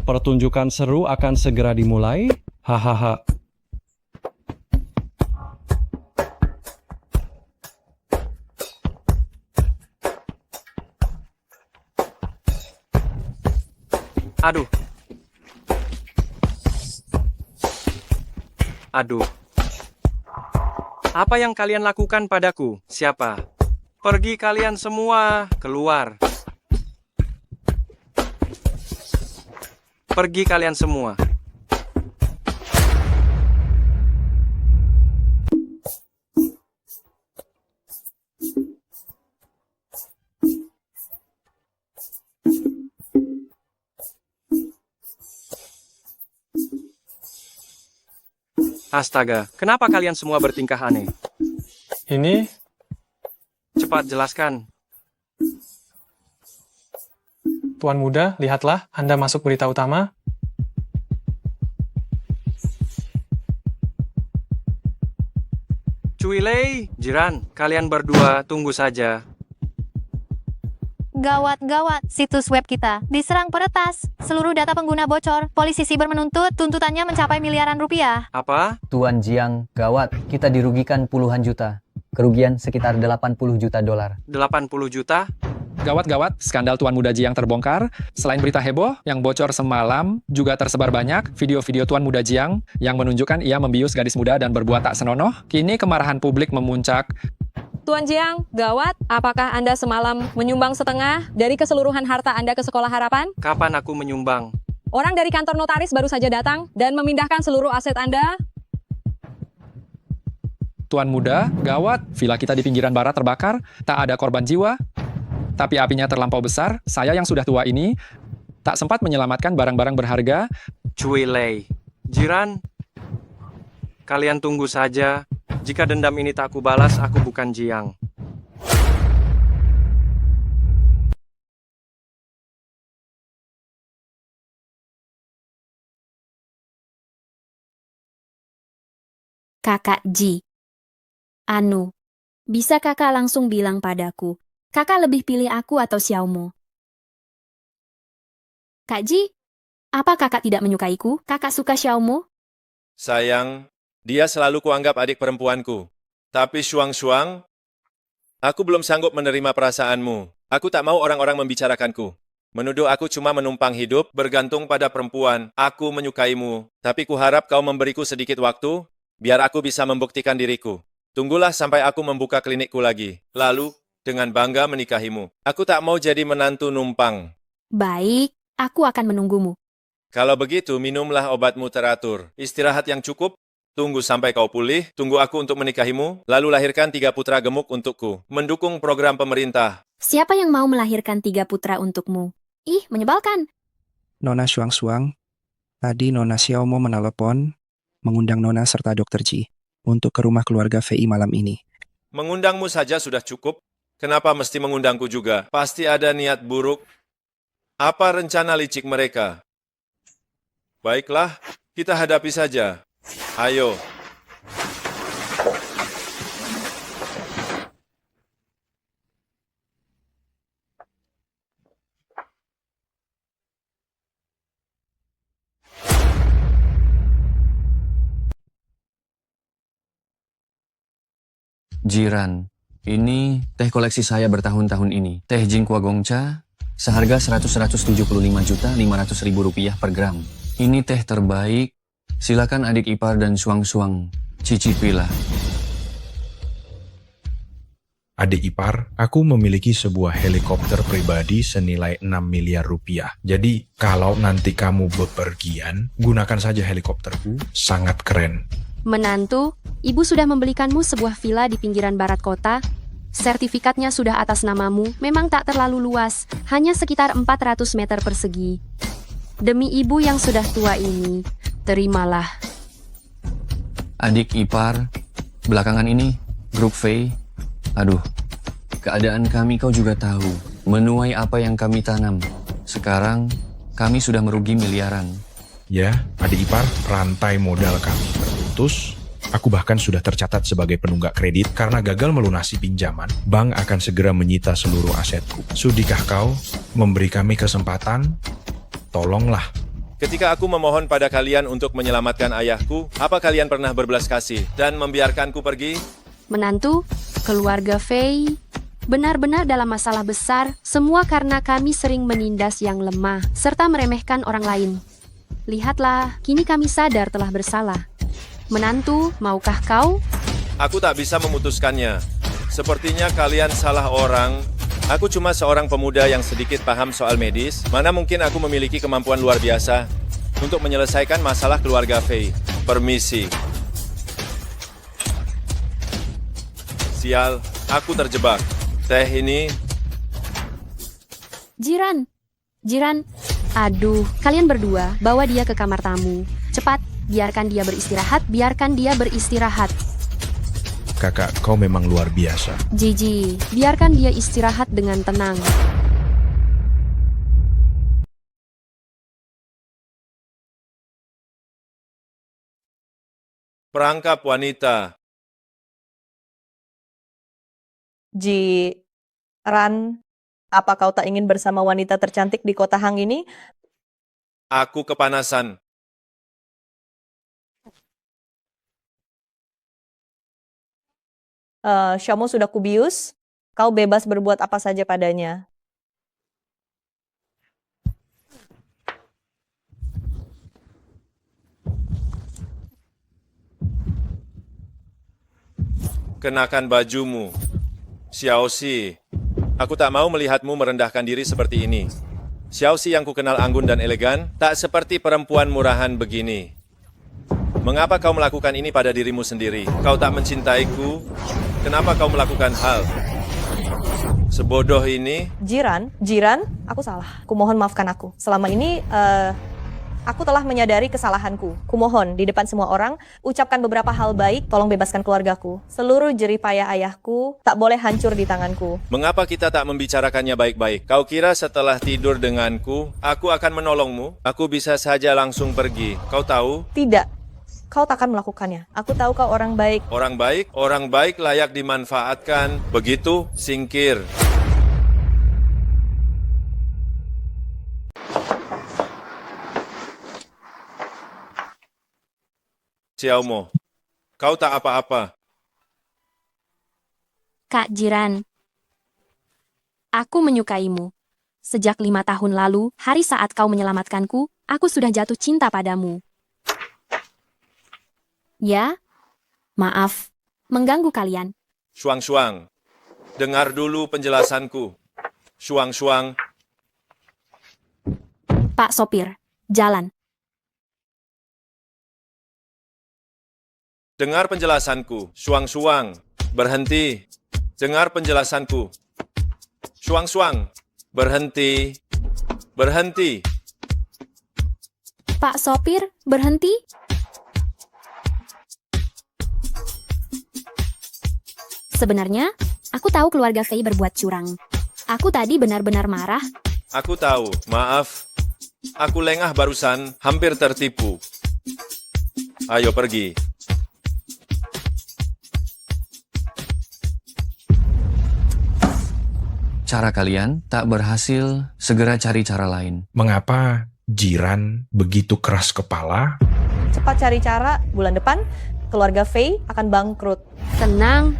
Pertunjukan seru akan segera dimulai. Hahaha. Aduh. Aduh. Apa yang kalian lakukan padaku? Siapa? Pergi kalian semua, keluar. Pergi kalian semua. Astaga, kenapa kalian semua bertingkah aneh? Ini Cepat jelaskan. Tuan Muda, lihatlah, Anda masuk berita utama. Cuilei, Jiran, kalian berdua tunggu saja. Gawat-gawat, situs web kita diserang peretas. Seluruh data pengguna bocor. Polisi siber menuntut, tuntutannya mencapai miliaran rupiah. Apa? Tuan Jiang, gawat, kita dirugikan puluhan juta. Kerugian sekitar 80 juta dolar. 80 juta? Gawat-gawat, skandal Tuan Muda Jiang terbongkar. Selain berita heboh yang bocor semalam, juga tersebar banyak video-video Tuan Muda Jiang yang menunjukkan ia membius gadis muda dan berbuat tak senonoh. Kini kemarahan publik memuncak. Tuan Jiang, gawat, apakah Anda semalam menyumbang setengah dari keseluruhan harta Anda ke Sekolah Harapan? Kapan aku menyumbang? Orang dari kantor notaris baru saja datang dan memindahkan seluruh aset Anda. Tuan Muda, gawat, villa kita di pinggiran barat terbakar, tak ada korban jiwa. Tapi apinya terlampau besar, saya yang sudah tua ini tak sempat menyelamatkan barang-barang berharga. Cuilei, Jiran, kalian tunggu saja. Jika dendam ini tak kubalas, aku bukan Jiang. Kakak Ji. Anu, bisa kakak langsung bilang padaku, kakak lebih pilih aku atau Xiaomo? Kak Ji, apa kakak tidak menyukaiku? Kakak suka Xiaomo? Sayang, dia selalu kuanggap adik perempuanku. Tapi Shuang-Shuang, aku belum sanggup menerima perasaanmu. Aku tak mau orang-orang membicarakanku. Menuduh aku cuma menumpang hidup, bergantung pada perempuan. Aku menyukaimu, tapi kuharap kau memberiku sedikit waktu, biar aku bisa membuktikan diriku. Tunggulah sampai aku membuka klinikku lagi. Lalu, dengan bangga menikahimu. Aku tak mau jadi menantu numpang. Baik, aku akan menunggumu. Kalau begitu, minumlah obatmu teratur. Istirahat yang cukup, tunggu sampai kau pulih, tunggu aku untuk menikahimu, lalu lahirkan 3 putra gemuk untukku. Mendukung program pemerintah. Siapa yang mau melahirkan 3 putra untukmu? Ih, menyebalkan. Nona Shuang-Shuang, tadi Nona Xiaomo menelepon, mengundang Nona serta Dr. Ji untuk ke rumah keluarga Fei malam ini. Mengundangmu saja sudah cukup. Kenapa mesti mengundangku juga? Pasti ada niat buruk. Apa rencana licik mereka? Baiklah, kita hadapi saja. Ayo. Jiran, ini teh koleksi saya bertahun-tahun ini. Teh Jingkwa Gongcha, seharga 175.500.000 rupiah per gram. Ini teh terbaik. Silakan adik ipar dan suang-suang, cicipilah. Adik ipar, aku memiliki sebuah helikopter pribadi senilai 6 miliar rupiah. Jadi, kalau nanti kamu bepergian, gunakan saja helikopterku, sangat keren. Menantu, ibu sudah membelikanmu sebuah villa di pinggiran barat kota. Sertifikatnya sudah atas namamu, memang tak terlalu luas, hanya sekitar 400 meter persegi. Demi ibu yang sudah tua ini, terimalah. Adik ipar, belakangan ini, grup Fei, aduh, keadaan kami kau juga tahu, menuai apa yang kami tanam. Sekarang, kami sudah merugi miliaran. Ya, adik ipar, rantai modal kami terputus. Aku bahkan sudah tercatat sebagai penunggak kredit karena gagal melunasi pinjaman. Bank akan segera menyita seluruh asetku. Sudikah kau memberi kami kesempatan? Tolonglah. Ketika aku memohon pada kalian untuk menyelamatkan ayahku, apa kalian pernah berbelas kasih dan membiarkanku pergi? Menantu, keluarga Fei, benar-benar dalam masalah besar, semua karena kami sering menindas yang lemah, serta meremehkan orang lain. Lihatlah, kini kami sadar telah bersalah. Menantu, maukah kau? Aku tak bisa memutuskannya. Sepertinya kalian salah orang. Aku cuma seorang pemuda yang sedikit paham soal medis. Mana mungkin aku memiliki kemampuan luar biasa untuk menyelesaikan masalah keluarga Fei. Permisi. Sial, aku terjebak. Teh ini... Jiran, aduh, kalian berdua, bawa dia ke kamar tamu. Cepat, biarkan dia beristirahat. Kakak, kau memang luar biasa. Jiji, biarkan dia istirahat dengan tenang. Perangkap wanita. Jiran, apa kau tak ingin bersama wanita tercantik di kota Hang ini? Aku kepanasan. Xiaomo sudah kubius, kau bebas berbuat apa saja padanya. Kenakan bajumu. Xiaoxi, aku tak mau melihatmu merendahkan diri seperti ini. Xiaoxi yang kukenal anggun dan elegan, tak seperti perempuan murahan begini. Mengapa kau melakukan ini pada dirimu sendiri? Kau tak mencintaiku? Kenapa kau melakukan hal sebodoh ini? Jiran, aku salah. Kumohon maafkan aku. Selama ini, aku telah menyadari kesalahanku. Kumohon di depan semua orang, ucapkan beberapa hal baik, tolong bebaskan keluargaku. Seluruh jerih payah ayahku tak boleh hancur di tanganku. Mengapa kita tak membicarakannya baik-baik? Kau kira setelah tidur denganku, aku akan menolongmu? Aku bisa saja langsung pergi. Kau tahu? Tidak. Kau takkan melakukannya. Aku tahu kau orang baik. Orang baik layak dimanfaatkan. Begitu, singkir. Xiaomo, kau tak apa-apa. Kak Jiran, aku menyukaimu. Sejak 5 tahun lalu, hari saat kau menyelamatkanku, aku sudah jatuh cinta padamu. Ya, maaf, mengganggu kalian. Shuang-Shuang, dengar dulu penjelasanku. Shuang-Shuang. Pak sopir, jalan. Dengar penjelasanku, Suang-suang. Berhenti. Dengar penjelasanku. Suang-suang. Berhenti. Berhenti. Pak sopir, berhenti. Sebenarnya, aku tahu keluarga Fei berbuat curang. Aku tadi benar-benar marah. Aku tahu, maaf. Aku lengah barusan, hampir tertipu. Ayo pergi. Cara kalian tak berhasil, segera cari cara lain. Mengapa jiran begitu keras kepala? Cepat cari cara, bulan depan keluarga Fei akan bangkrut. Tenang,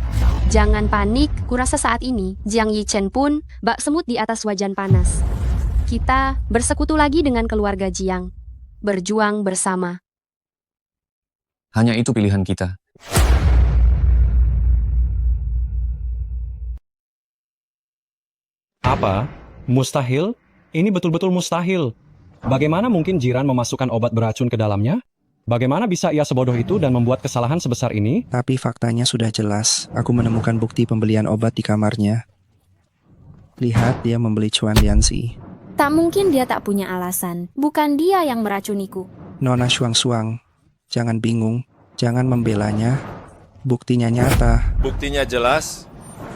jangan panik. Kurasa saat ini, Jiang Yichen pun bak semut di atas wajan panas. Kita bersekutu lagi dengan keluarga Jiang. Berjuang bersama. Hanya itu pilihan kita. Apa? Mustahil? Ini betul-betul mustahil. Bagaimana mungkin jiran memasukkan obat beracun ke dalamnya? Bagaimana bisa ia sebodoh itu dan membuat kesalahan sebesar ini? Tapi faktanya sudah jelas. Aku menemukan bukti pembelian obat di kamarnya. Lihat, dia membeli Chuan Lianxi. Tak mungkin dia tak punya alasan. Bukan dia yang meracuniku. Nona Suang-suang, jangan bingung. Jangan membelanya. Buktinya nyata. Buktinya jelas.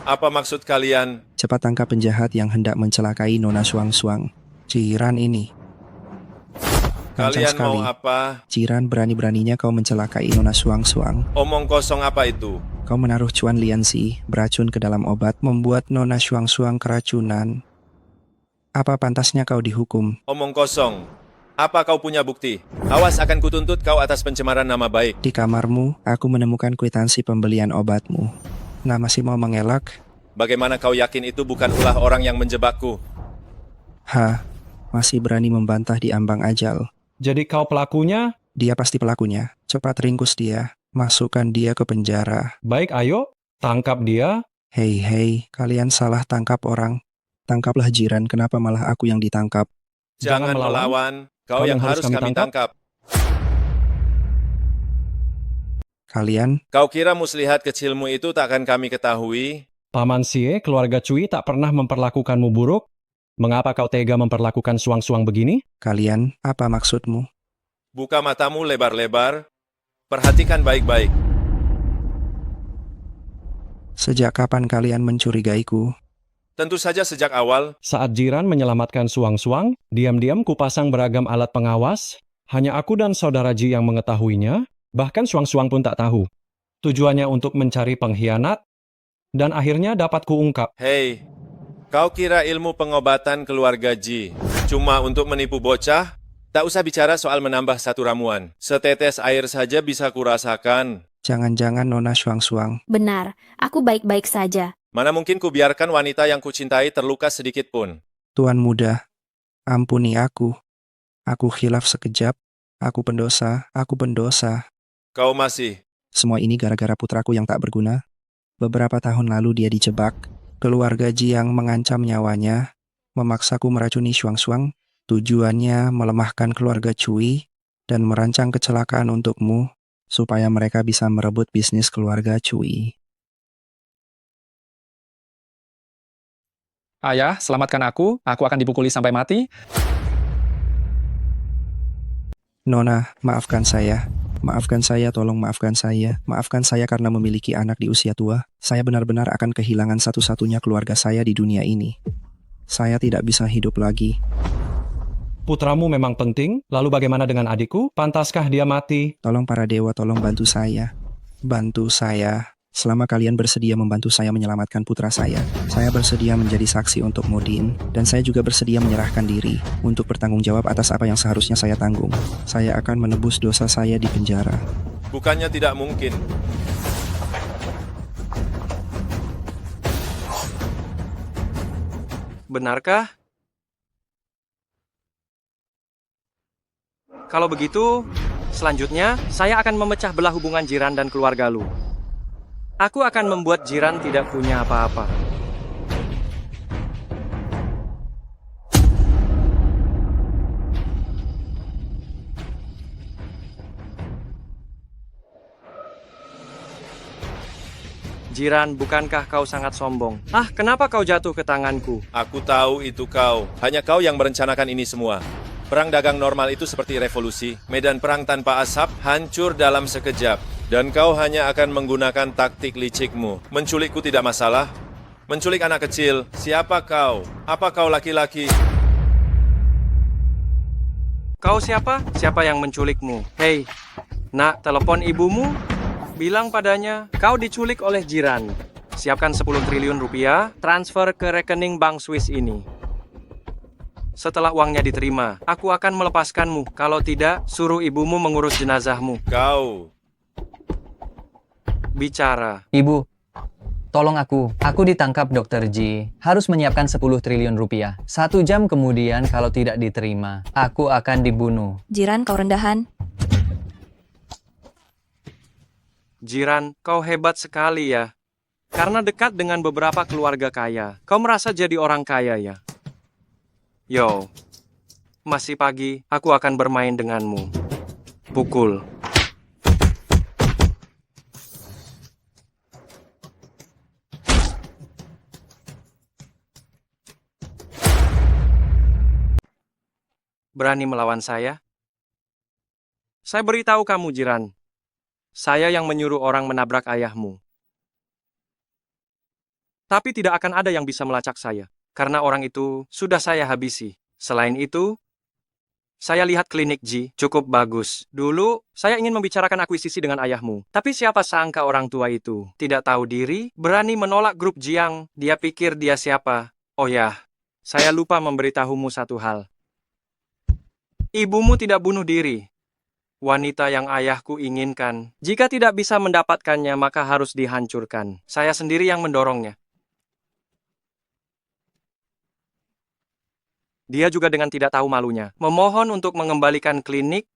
Apa maksud kalian? Cepat tangkap penjahat yang hendak mencelakai Nona Suang-suang. Jiran ini. Kencang Kalian mau sekali. apa? Jiran berani-beraninya kau mencelakai Nona Suang-suang. Omong kosong apa itu? Kau menaruh Chuan Lianxi beracun ke dalam obat, membuat Nona Suang-suang keracunan. Apa pantasnya kau dihukum? Omong kosong. Apa kau punya bukti? Awas akan kutuntut kau atas pencemaran nama baik. Di kamarmu, aku menemukan kwitansi pembelian obatmu. Nah, masih mau mengelak? Bagaimana kau yakin itu bukan ulah orang yang menjebakku? Masih berani membantah di ambang ajal. Jadi kau pelakunya? Dia pasti pelakunya. Cepat ringkus dia. Masukkan dia ke penjara. Baik, ayo. Tangkap dia. Hei, kalian salah tangkap orang. Tangkaplah jiran, kenapa malah aku yang ditangkap? Jangan melawan. Kau yang harus kami tangkap. Kalian? Kau kira muslihat kecilmu itu tak akan kami ketahui? Paman Sie, keluarga Cui tak pernah memperlakukanmu buruk? Mengapa kau tega memperlakukan Suang-suang begini? Kalian, apa maksudmu? Buka matamu lebar-lebar. Perhatikan baik-baik. Sejak kapan kalian mencurigaiku? Tentu saja sejak awal. Saat jiran menyelamatkan Suang-suang, diam-diam kupasang beragam alat pengawas. Hanya aku dan saudara Ji yang mengetahuinya, bahkan Suang-suang pun tak tahu. Tujuannya untuk mencari pengkhianat, dan akhirnya dapat kuungkap. Hei, kau kira ilmu pengobatan keluarga Ji cuma untuk menipu bocah? Tak usah bicara soal menambah satu ramuan. Setetes air saja bisa kurasakan. Jangan-jangan Nona Suang-suang. Benar, aku baik-baik saja. Mana mungkin kubiarkan wanita yang kucintai terluka sedikit pun. Tuan muda, ampuni aku. Aku khilaf sekejap. Aku pendosa. Kau masih. Semua ini gara-gara putraku yang tak berguna. Beberapa tahun lalu dia dijebak. Keluarga Jiang mengancam nyawanya, memaksaku meracuni Suang-suang. Tujuannya melemahkan keluarga Cui dan merancang kecelakaan untukmu supaya mereka bisa merebut bisnis keluarga Cui. Ayah, selamatkan aku akan dipukuli sampai mati. Nona, maafkan saya. Maafkan saya, tolong maafkan saya. Maafkan saya karena memiliki anak di usia tua. Saya benar-benar akan kehilangan satu-satunya keluarga saya di dunia ini. Saya tidak bisa hidup lagi. Putramu memang penting, lalu bagaimana dengan adikku? Pantaskah dia mati? Tolong para dewa, tolong bantu saya. Bantu saya. Selama kalian bersedia membantu saya menyelamatkan putra saya bersedia menjadi saksi untuk Modin, dan saya juga bersedia menyerahkan diri untuk bertanggung jawab atas apa yang seharusnya saya tanggung. Saya akan menebus dosa saya di penjara. Bukannya tidak mungkin. Benarkah? Kalau begitu, selanjutnya saya akan memecah belah hubungan jiran dan keluarga lu. Aku akan membuat jiran tidak punya apa-apa. Jiran, bukankah kau sangat sombong? Ah, kenapa kau jatuh ke tanganku? Aku tahu itu kau. Hanya kau yang merencanakan ini semua. Perang dagang normal itu seperti revolusi. Medan perang tanpa asap hancur dalam sekejap. Dan kau hanya akan menggunakan taktik licikmu. Menculikku tidak masalah. Menculik anak kecil. Siapa kau? Apa kau laki-laki? Kau siapa? Siapa yang menculikmu? Hei, nak, telepon ibumu. Bilang padanya, kau diculik oleh Jiran. Siapkan 10 triliun rupiah, transfer ke rekening bank Swiss ini. Setelah uangnya diterima, aku akan melepaskanmu. Kalau tidak, suruh ibumu mengurus jenazahmu. Kau. Bicara. Ibu, tolong aku. Aku ditangkap Dr. Ji. Harus menyiapkan 10 triliun rupiah. 1 jam kemudian kalau tidak diterima, aku akan dibunuh. Jiran, kau rendahan. Jiran, kau hebat sekali ya. Karena dekat dengan beberapa keluarga kaya, kau merasa jadi orang kaya ya. Yo, masih pagi, aku akan bermain denganmu. Pukul. Berani melawan saya? Saya beritahu kamu, Jiran. Saya yang menyuruh orang menabrak ayahmu. Tapi tidak akan ada yang bisa melacak saya, karena orang itu sudah saya habisi. Selain itu, saya lihat klinik Ji cukup bagus. Dulu, saya ingin membicarakan akuisisi dengan ayahmu. Tapi siapa sangka orang tua itu tidak tahu diri, berani menolak grup Jiang. Dia pikir dia siapa. Oh ya, saya lupa memberitahumu satu hal. Ibumu tidak bunuh diri. Wanita yang ayahku inginkan. Jika tidak bisa mendapatkannya, maka harus dihancurkan. Saya sendiri yang mendorongnya. Dia juga dengan tidak tahu malunya, memohon untuk mengembalikan klinik,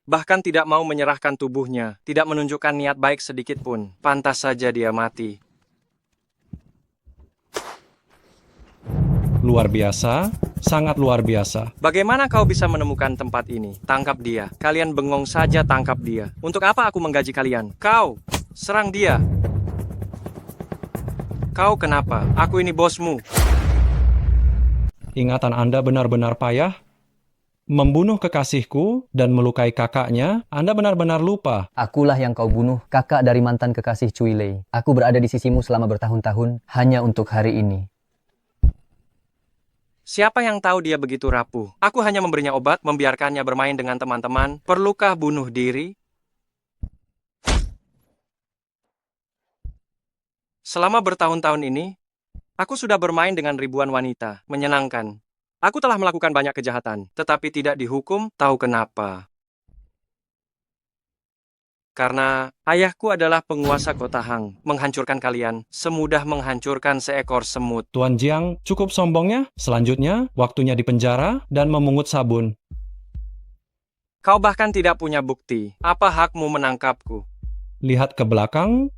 bahkan tidak mau menyerahkan tubuhnya, tidak menunjukkan niat baik sedikit pun. Pantas saja dia mati. Luar biasa, sangat luar biasa. Bagaimana kau bisa menemukan tempat ini? Tangkap dia. Kalian bengong saja, tangkap dia. Untuk apa aku menggaji kalian? Kau, serang dia. Kau kenapa? Aku ini bosmu. Ingatan Anda benar-benar payah. Membunuh kekasihku dan melukai kakaknya, Anda benar-benar lupa. Akulah yang kau bunuh, kakak dari mantan kekasih Cui Lei. Aku berada di sisimu selama bertahun-tahun, hanya untuk hari ini. Siapa yang tahu dia begitu rapuh? Aku hanya memberinya obat, membiarkannya bermain dengan teman-teman. Perlukah bunuh diri? Selama bertahun-tahun ini, aku sudah bermain dengan ribuan wanita. Menyenangkan. Aku telah melakukan banyak kejahatan, tetapi tidak dihukum. Tahu kenapa? Karena ayahku adalah penguasa kota Hang. Menghancurkan kalian semudah menghancurkan seekor semut. Tuan Jiang, cukup sombongnya. Selanjutnya, waktunya dipenjara dan memungut sabun. Kau bahkan tidak punya bukti. Apa hakmu menangkapku? Lihat ke belakang.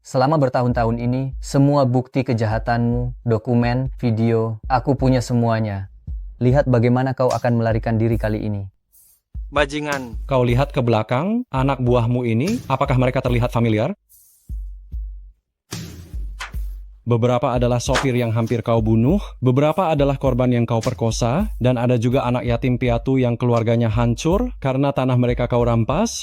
Selama bertahun-tahun ini, semua bukti kejahatanmu, dokumen, video, aku punya semuanya. Lihat bagaimana kau akan melarikan diri kali ini. Bajingan. Kau lihat ke belakang, anak buahmu ini, apakah mereka terlihat familiar? Beberapa adalah sopir yang hampir kau bunuh, beberapa adalah korban yang kau perkosa, dan ada juga anak yatim piatu yang keluarganya hancur karena tanah mereka kau rampas.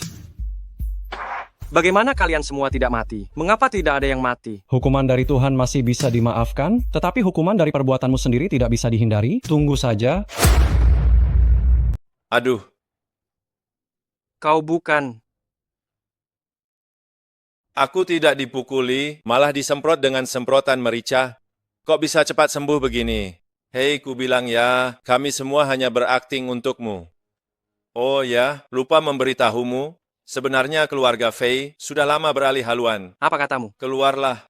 Bagaimana kalian semua tidak mati? Mengapa tidak ada yang mati? Hukuman dari Tuhan masih bisa dimaafkan, tetapi hukuman dari perbuatanmu sendiri tidak bisa dihindari. Tunggu saja. Aduh. Kau bukan. Aku tidak dipukuli, malah disemprot dengan semprotan merica. Kok bisa cepat sembuh begini? Hei, ku bilang ya, kami semua hanya berakting untukmu. Oh ya, lupa memberitahumu, sebenarnya keluarga Fei sudah lama beralih haluan. Apa katamu? Keluarlah.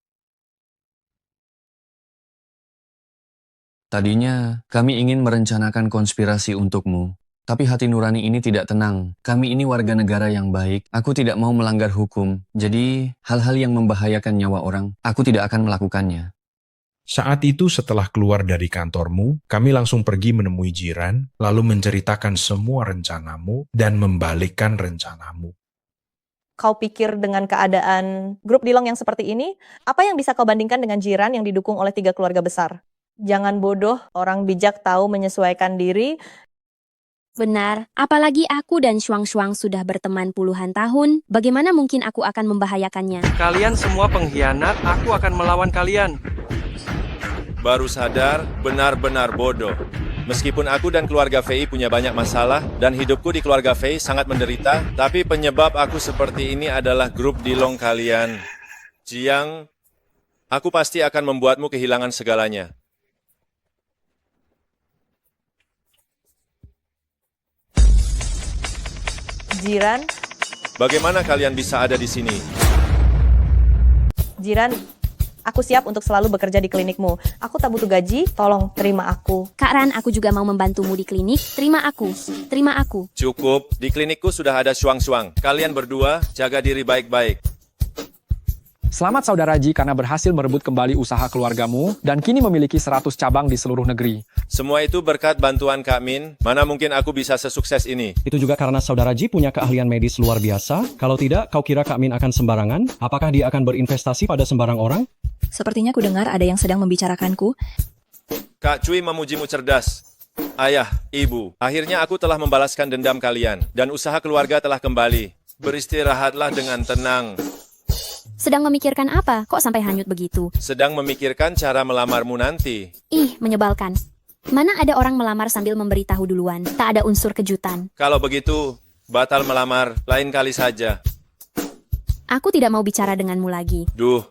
Tadinya, kami ingin merencanakan konspirasi untukmu. Tapi hati nurani ini tidak tenang. Kami ini warga negara yang baik. Aku tidak mau melanggar hukum. Jadi, hal-hal yang membahayakan nyawa orang, aku tidak akan melakukannya. Saat itu setelah keluar dari kantormu, kami langsung pergi menemui Jiran, lalu menceritakan semua rencanamu dan membalikkan rencanamu. kau pikir dengan keadaan grup Dilong yang seperti ini, apa yang bisa kau bandingkan dengan Jiran yang didukung oleh 3 keluarga besar? Jangan bodoh, orang bijak tahu menyesuaikan diri. Benar, apalagi aku dan Shuang-Shuang sudah berteman puluhan tahun, bagaimana mungkin aku akan membahayakannya? Kalian semua pengkhianat, aku akan melawan kalian. Baru sadar, benar-benar bodoh. Meskipun aku dan keluarga Fei punya banyak masalah, dan hidupku di keluarga Fei sangat menderita, tapi penyebab aku seperti ini adalah grup Dilong kalian. Jiang, aku pasti akan membuatmu kehilangan segalanya. Jiran, Bagaimana kalian bisa ada di sini? Jiran, aku siap untuk selalu bekerja di klinikmu. Aku tak butuh gaji, tolong terima aku. Kak Ran, aku juga mau membantumu di klinik, terima aku. Terima aku. Cukup, di klinikku sudah ada Shuang-Shuang. Kalian berdua, jaga diri baik-baik. Selamat saudara Ji karena berhasil merebut kembali usaha keluargamu dan kini memiliki 100 cabang di seluruh negeri. Semua itu berkat bantuan Kak Min, mana mungkin aku bisa sesukses ini. Itu juga karena saudara Ji punya keahlian medis luar biasa. Kalau tidak, kau kira Kak Min akan sembarangan? Apakah dia akan berinvestasi pada sembarang orang? Sepertinya ku dengar ada yang sedang membicarakanku. Kak Cui memujimu cerdas. Ayah, ibu, akhirnya aku telah membalaskan dendam kalian, dan usaha keluarga telah kembali. Beristirahatlah dengan tenang. Sedang memikirkan apa? Kok sampai hanyut begitu? Sedang memikirkan cara melamarmu nanti. Ih, menyebalkan. Mana ada orang melamar sambil memberitahu duluan? Tak ada unsur kejutan. Kalau begitu, batal melamar, lain kali saja. Aku tidak mau bicara denganmu lagi. Duh,